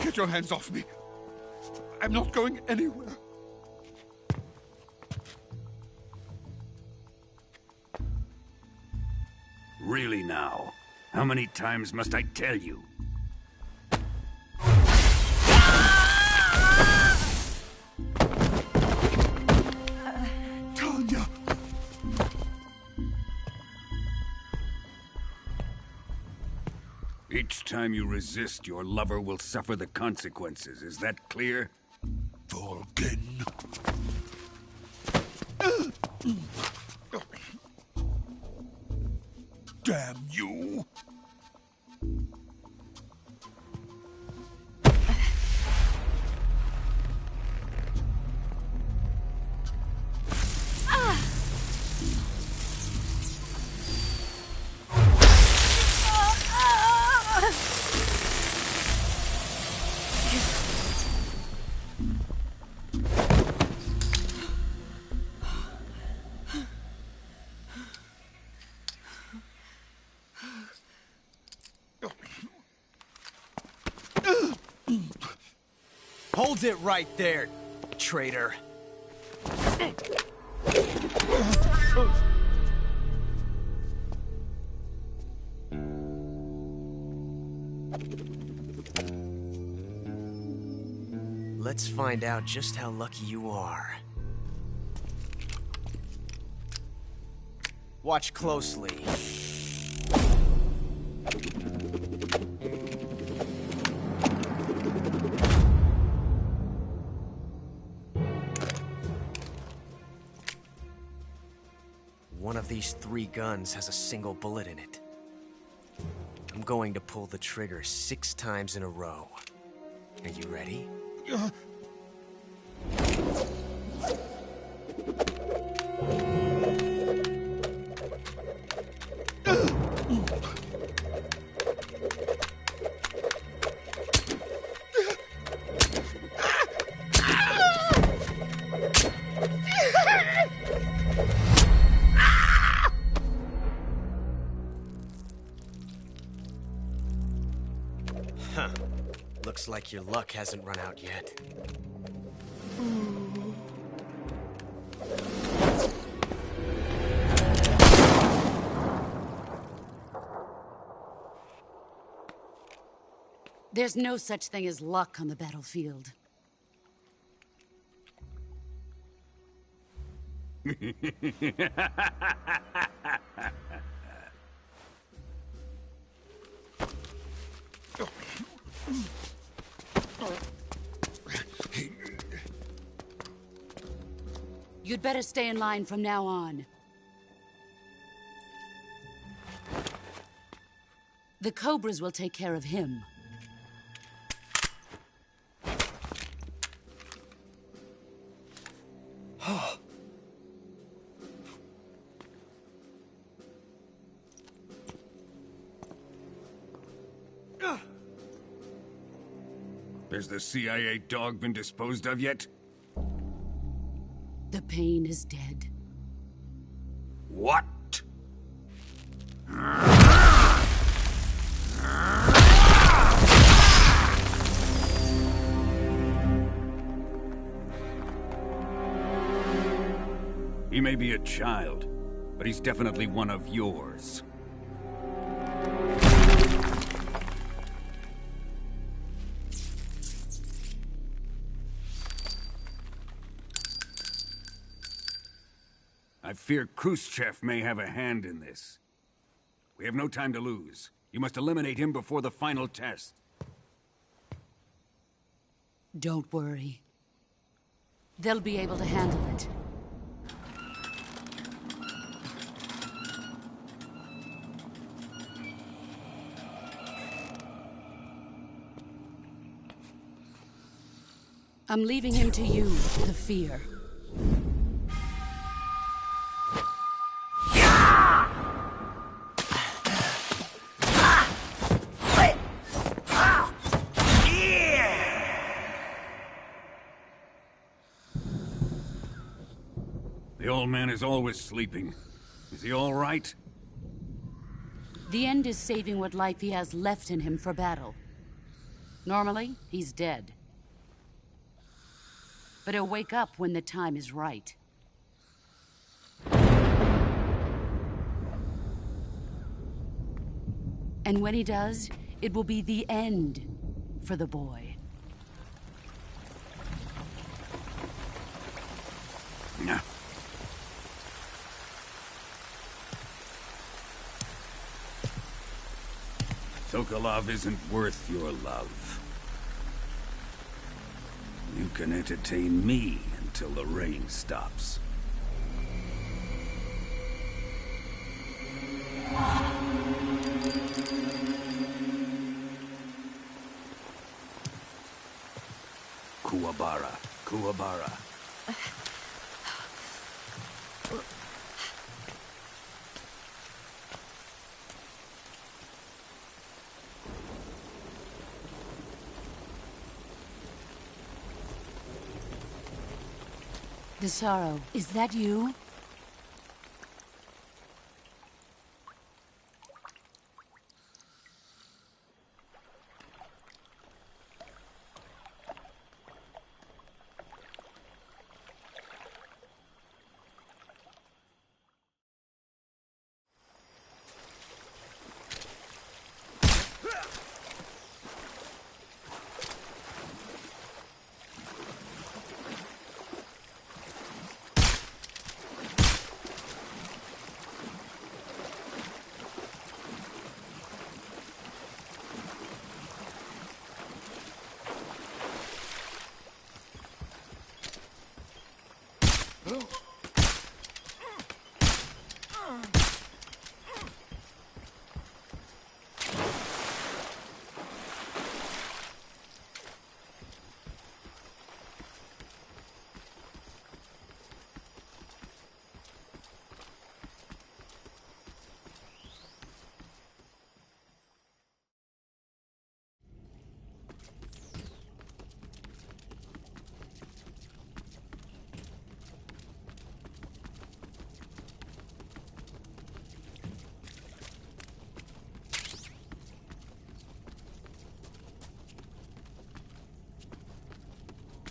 Get your hands off me. I'm not going anywhere. Really now? How many times must I tell you? Tanya! Each time you resist, your lover will suffer the consequences. Is that clear? Vulcan. Damn you! Hold it right there, traitor. Let's find out just how lucky you are. Watch closely. One of these 3 guns has a single bullet in it. I'm going to pull the trigger 6 times in a row. Are you ready? Huh. Looks like your luck hasn't run out yet. There's no such thing as luck on the battlefield. You'd better stay in line from now on. The Cobras will take care of him. Has the CIA dog been disposed of yet? The pain is dead. What? He may be a child, but he's definitely one of yours. I fear Khrushchev may have a hand in this. We have no time to lose. You must eliminate him before the final test. Don't worry. They'll be able to handle it. I'm leaving him to you, the fear. The old man is always sleeping. Is he all right? The end is saving what life he has left in him for battle. Normally, he's dead. But he'll wake up when the time is right. And when he does, it will be the end for the boy. No. Sokolov isn't worth your love. You can entertain me until the rain stops. Kuwabara, Kuwabara. Desaro, is that you?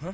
Huh?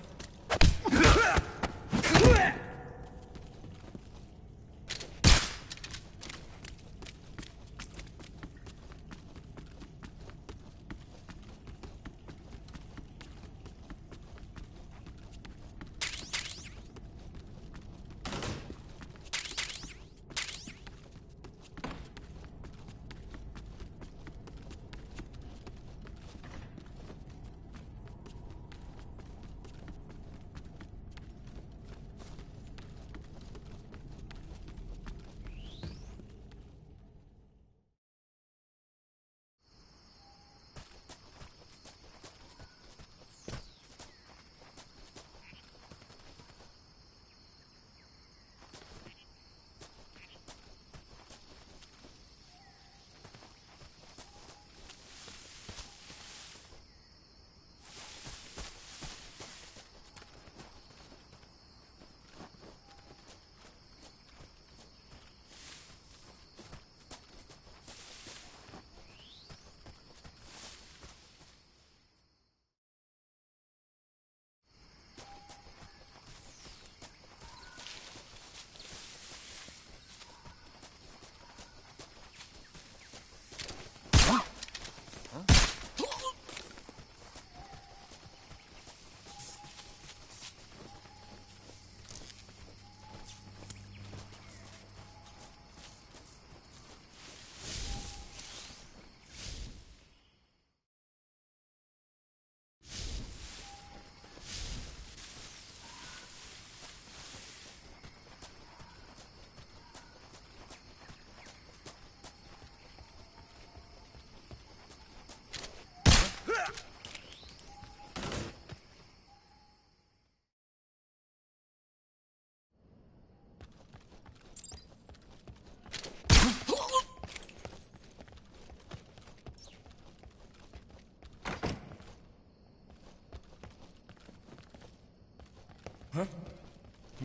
Huh?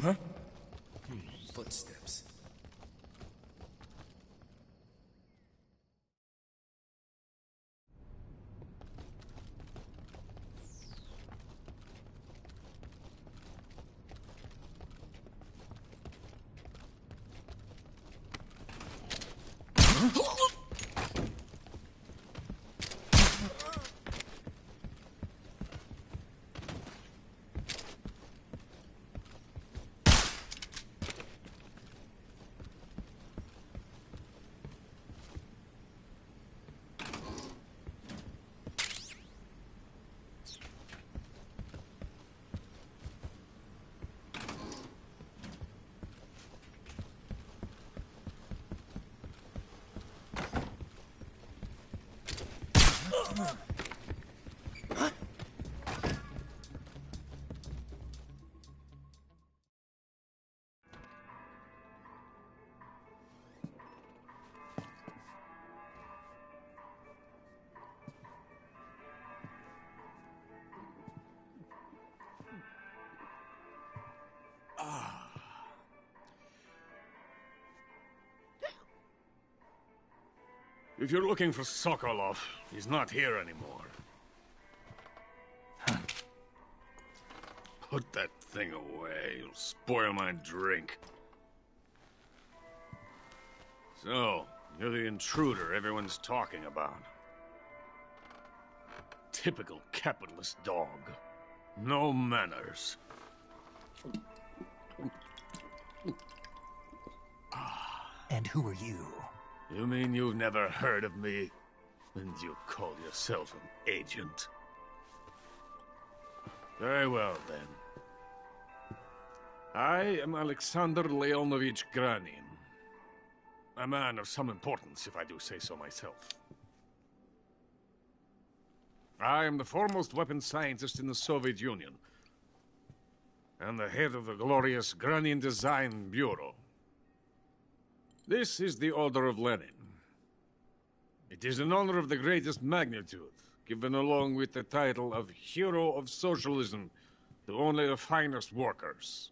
Huh? Footsteps. If you're looking for Sokolov, he's not here anymore. Put that thing away. You'll spoil my drink. So, you're the intruder everyone's talking about. Typical capitalist dog. No manners. And who are you? You mean you've never heard of me? And you call yourself an agent? Very well, then. I am Alexander Leonovich Granin. A man of some importance, if I do say so myself. I am the foremost weapons scientist in the Soviet Union, and the head of the glorious Granin Design Bureau. This is the Order of Lenin. It is an honor of the greatest magnitude, given along with the title of Hero of Socialism to only the finest workers.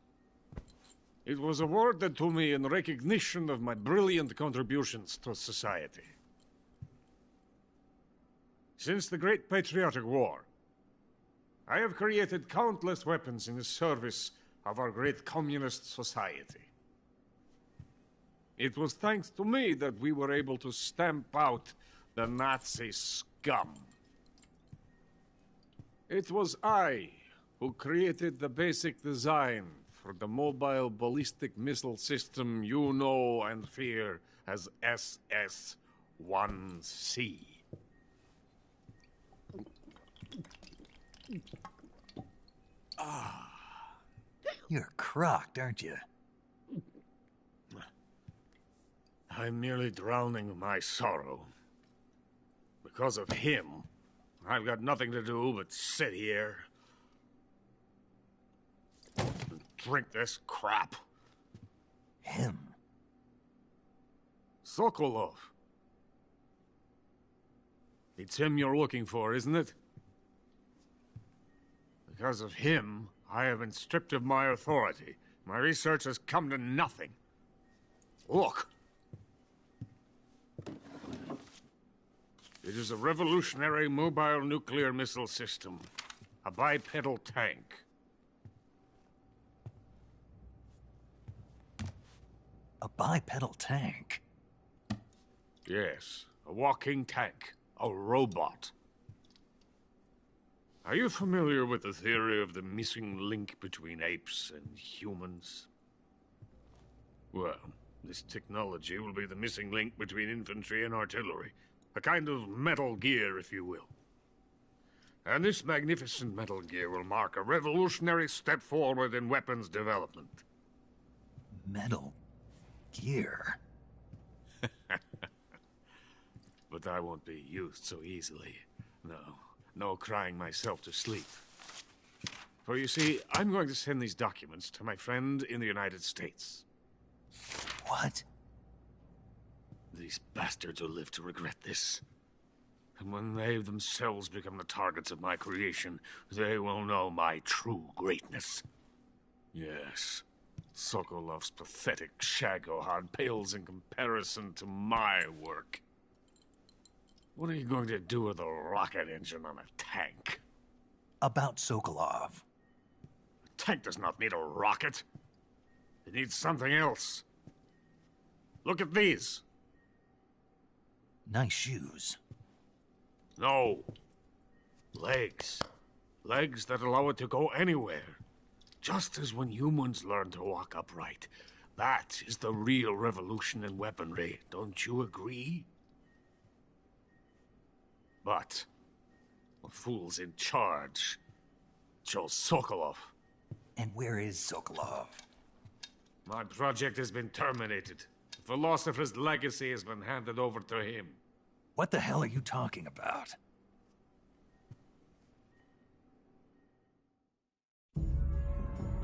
It was awarded to me in recognition of my brilliant contributions to society. Since the Great Patriotic War, I have created countless weapons in the service of our great communist society. It was thanks to me that we were able to stamp out the Nazi scum. It was I who created the basic design for the mobile ballistic missile system you know and fear as SS-1C. You're crocked, aren't you? I'm merely drowning my sorrow. Because of him, I've got nothing to do but sit here and drink this crap. Him? Sokolov. It's him you're looking for, isn't it? Because of him, I have been stripped of my authority. My research has come to nothing. Look. It is a revolutionary mobile nuclear missile system. A bipedal tank. A bipedal tank? Yes, a walking tank. A robot. Are you familiar with the theory of the missing link between apes and humans? Well, this technology will be the missing link between infantry and artillery. A kind of Metal Gear, if you will. And this magnificent Metal Gear will mark a revolutionary step forward in weapons development. Metal Gear? But I won't be used so easily. No crying myself to sleep. For you see, I'm going to send these documents to my friend in the United States. What? These bastards will live to regret this. And when they themselves become the targets of my creation, they will know my true greatness. Yes, Sokolov's pathetic Shagohod pales in comparison to my work. What are you going to do with a rocket engine on a tank? About Sokolov. A tank does not need a rocket. It needs something else. Look at these. Nice shoes. No. Legs. Legs that allow it to go anywhere. Just as when humans learn to walk upright. That is the real revolution in weaponry. Don't you agree? But the fool's in charge. Joe Sokolov. And where is Sokolov? My project has been terminated. The philosopher's legacy has been handed over to him. What the hell are you talking about?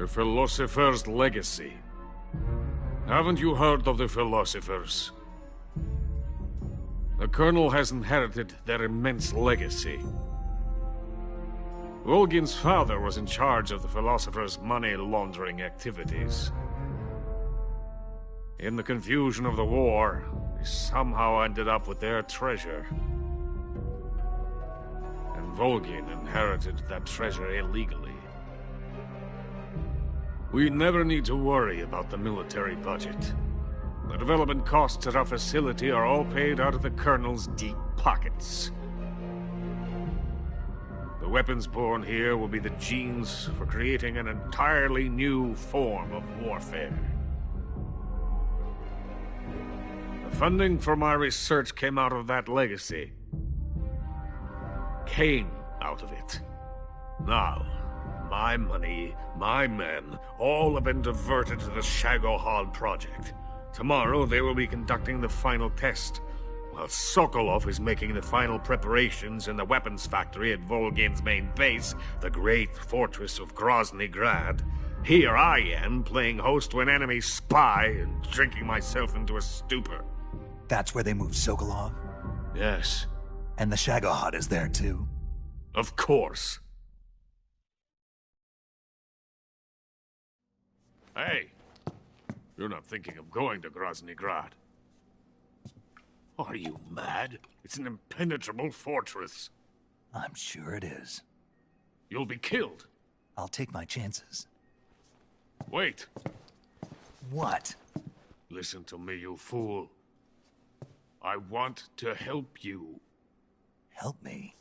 The Philosopher's Legacy. Haven't you heard of the Philosophers? The Colonel has inherited their immense legacy. Volgin's father was in charge of the Philosophers' money laundering activities. In the confusion of the war, he somehow ended up with their treasure. And Volgin inherited that treasure illegally. We never need to worry about the military budget. The development costs at our facility are all paid out of the Colonel's deep pockets. The weapons born here will be the genes for creating an entirely new form of warfare. The funding for my research came out of that legacy. Came out of it. Now, my money, my men, all have been diverted to the Shagohod project. Tomorrow they will be conducting the final test, while Sokolov is making the final preparations in the weapons factory at Volgin's main base, the great fortress of Grozny Grad. Here I am, playing host to an enemy spy and drinking myself into a stupor. That's where they moved Sokolov? Yes. And the Shagohod is there too? Of course. Hey, you're not thinking of going to Grozny Grad. Are you mad? It's an impenetrable fortress. I'm sure it is. You'll be killed. I'll take my chances. Wait. What? Listen to me, you fool. I want to help you. Help me?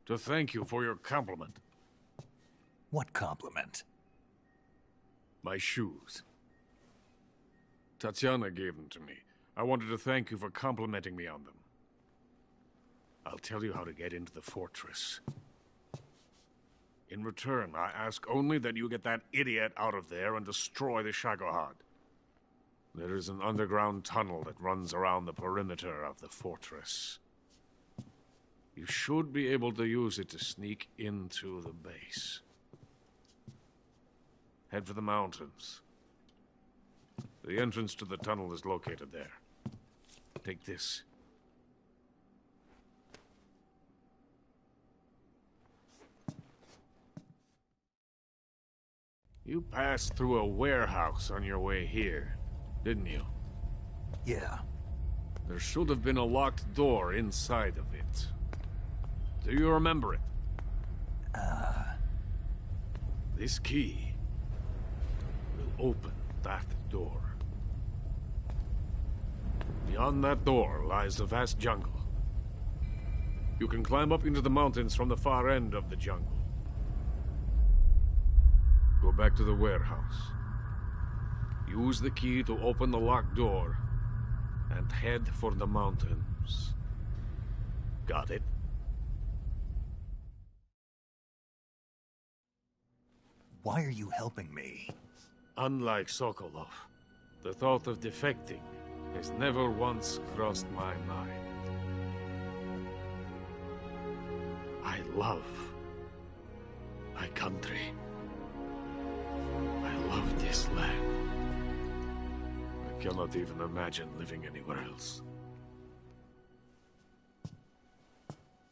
To thank you for your compliment. What compliment? My shoes. Tatiana gave them to me. I wanted to thank you for complimenting me on them. I'll tell you how to get into the fortress. In return, I ask only that you get that idiot out of there and destroy the Shagohod. There is an underground tunnel that runs around the perimeter of the fortress. You should be able to use it to sneak into the base. Head for the mountains. The entrance to the tunnel is located there. Take this. You passed through a warehouse on your way here, didn't you? Yeah. There should have been a locked door inside of it. Do you remember it? This key will open that door. Beyond that door lies a vast jungle. You can climb up into the mountains from the far end of the jungle. Go back to the warehouse. Use the key to open the locked door and head for the mountains. Got it? Why are you helping me? Unlike Sokolov, the thought of defecting has never once crossed my mind. I love my country. I love this land. I cannot even imagine living anywhere else.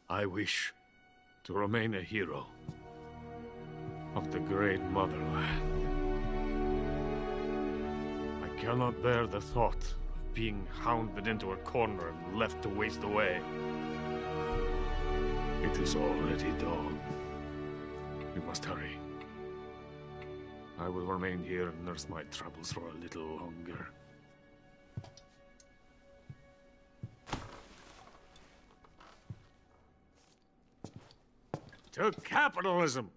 I wish to remain a hero of the great motherland. I cannot bear the thought of being hounded into a corner and left to waste away. It is already dawn. We must hurry. I will remain here and nurse my troubles for a little longer. To capitalism!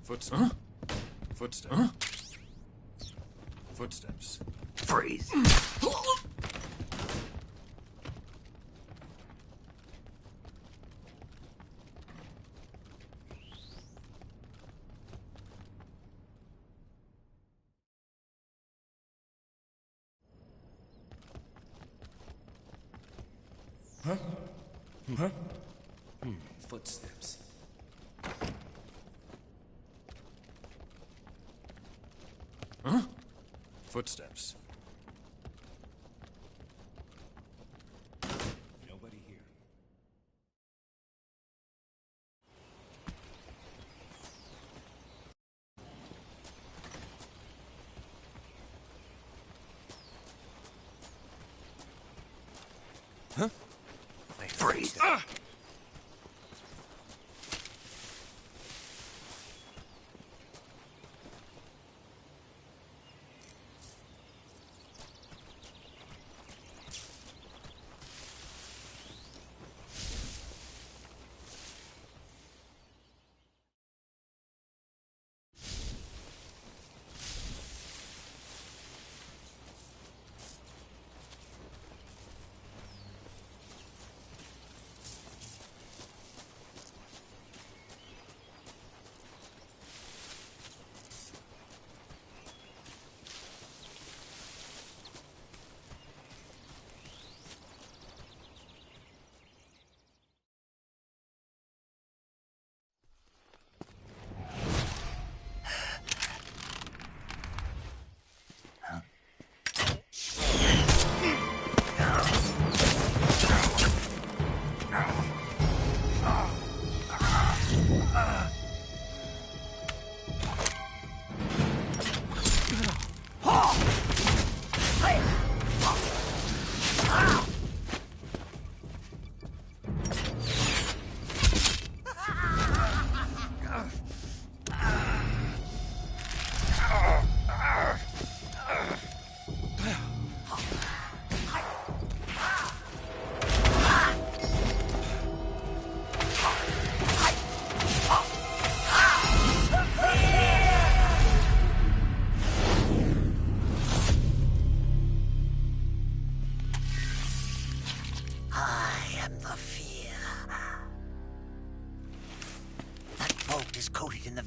Footsteps. Footsteps. Footsteps. Freeze. Huh? Huh? Footsteps. Huh? Footsteps. Nobody here. Huh? Freeze.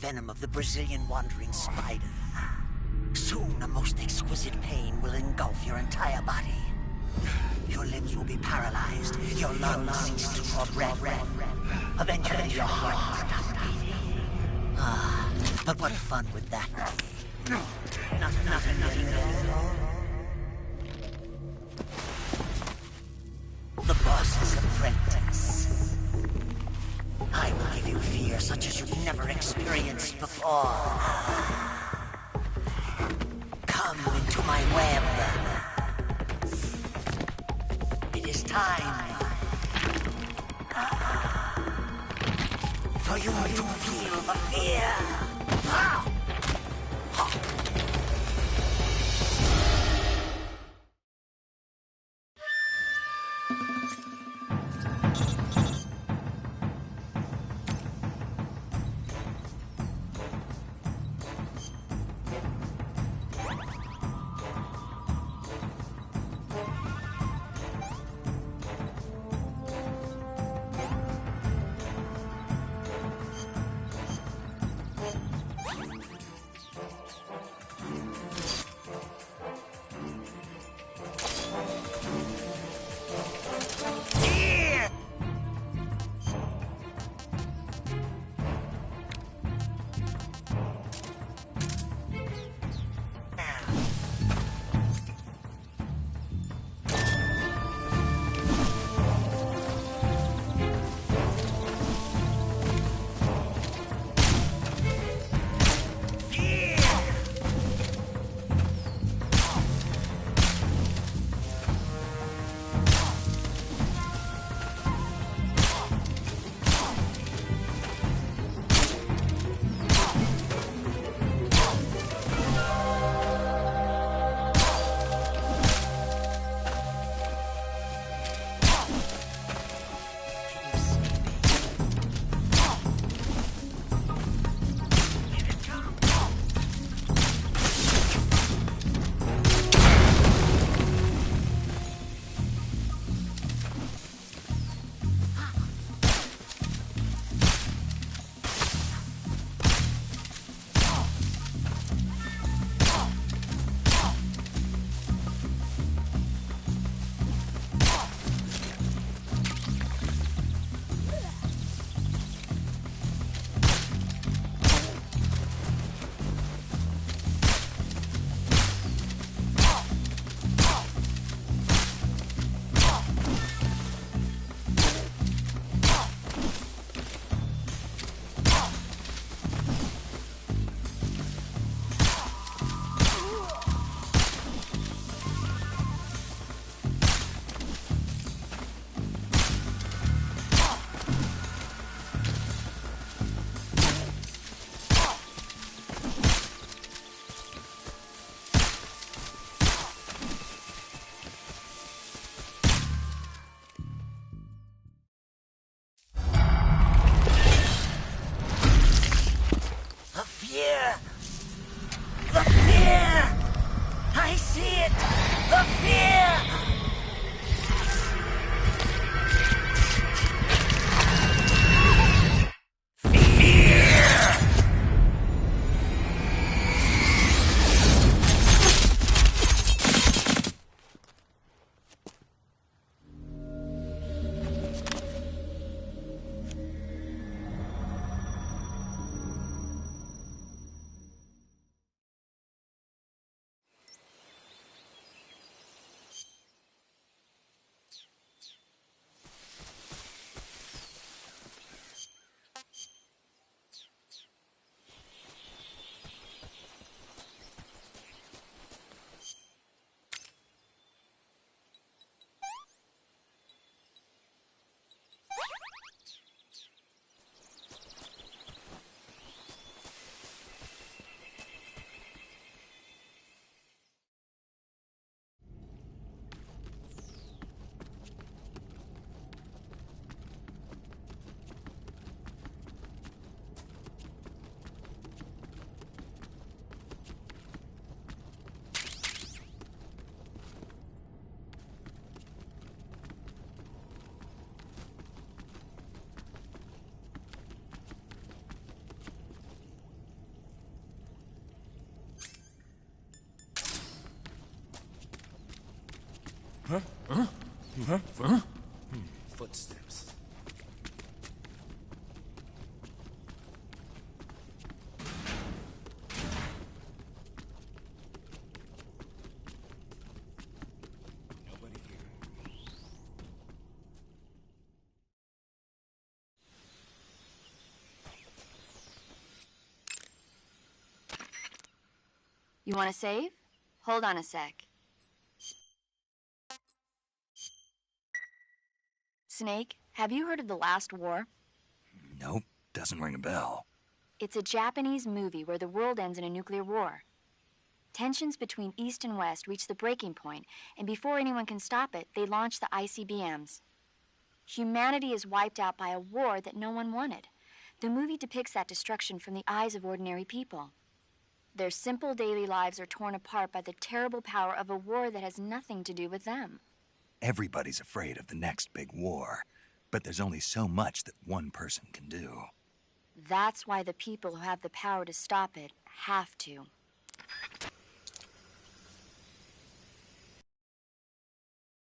Venom of the Brazilian wandering spider. Soon, a most exquisite pain will engulf your entire body. Your limbs will be paralyzed, your lungs cease to draw breath. Eventually, your heart will stop beating. Ah, but what fun would that be? Nothing at all. The boss's apprentice. I will give you fear such as you've never experienced before. Come into my web. It is time for you to feel the fear. Footsteps. Nobody here. You want to save? Hold on a sec. Snake, have you heard of The Last War? Nope, doesn't ring a bell. It's a Japanese movie where the world ends in a nuclear war. Tensions between East and West reach the breaking point, and before anyone can stop it, they launch the ICBMs. Humanity is wiped out by a war that no one wanted. The movie depicts that destruction from the eyes of ordinary people. Their simple daily lives are torn apart by the terrible power of a war that has nothing to do with them. Everybody's afraid of the next big war, but there's only so much that one person can do. That's why the people who have the power to stop it have to.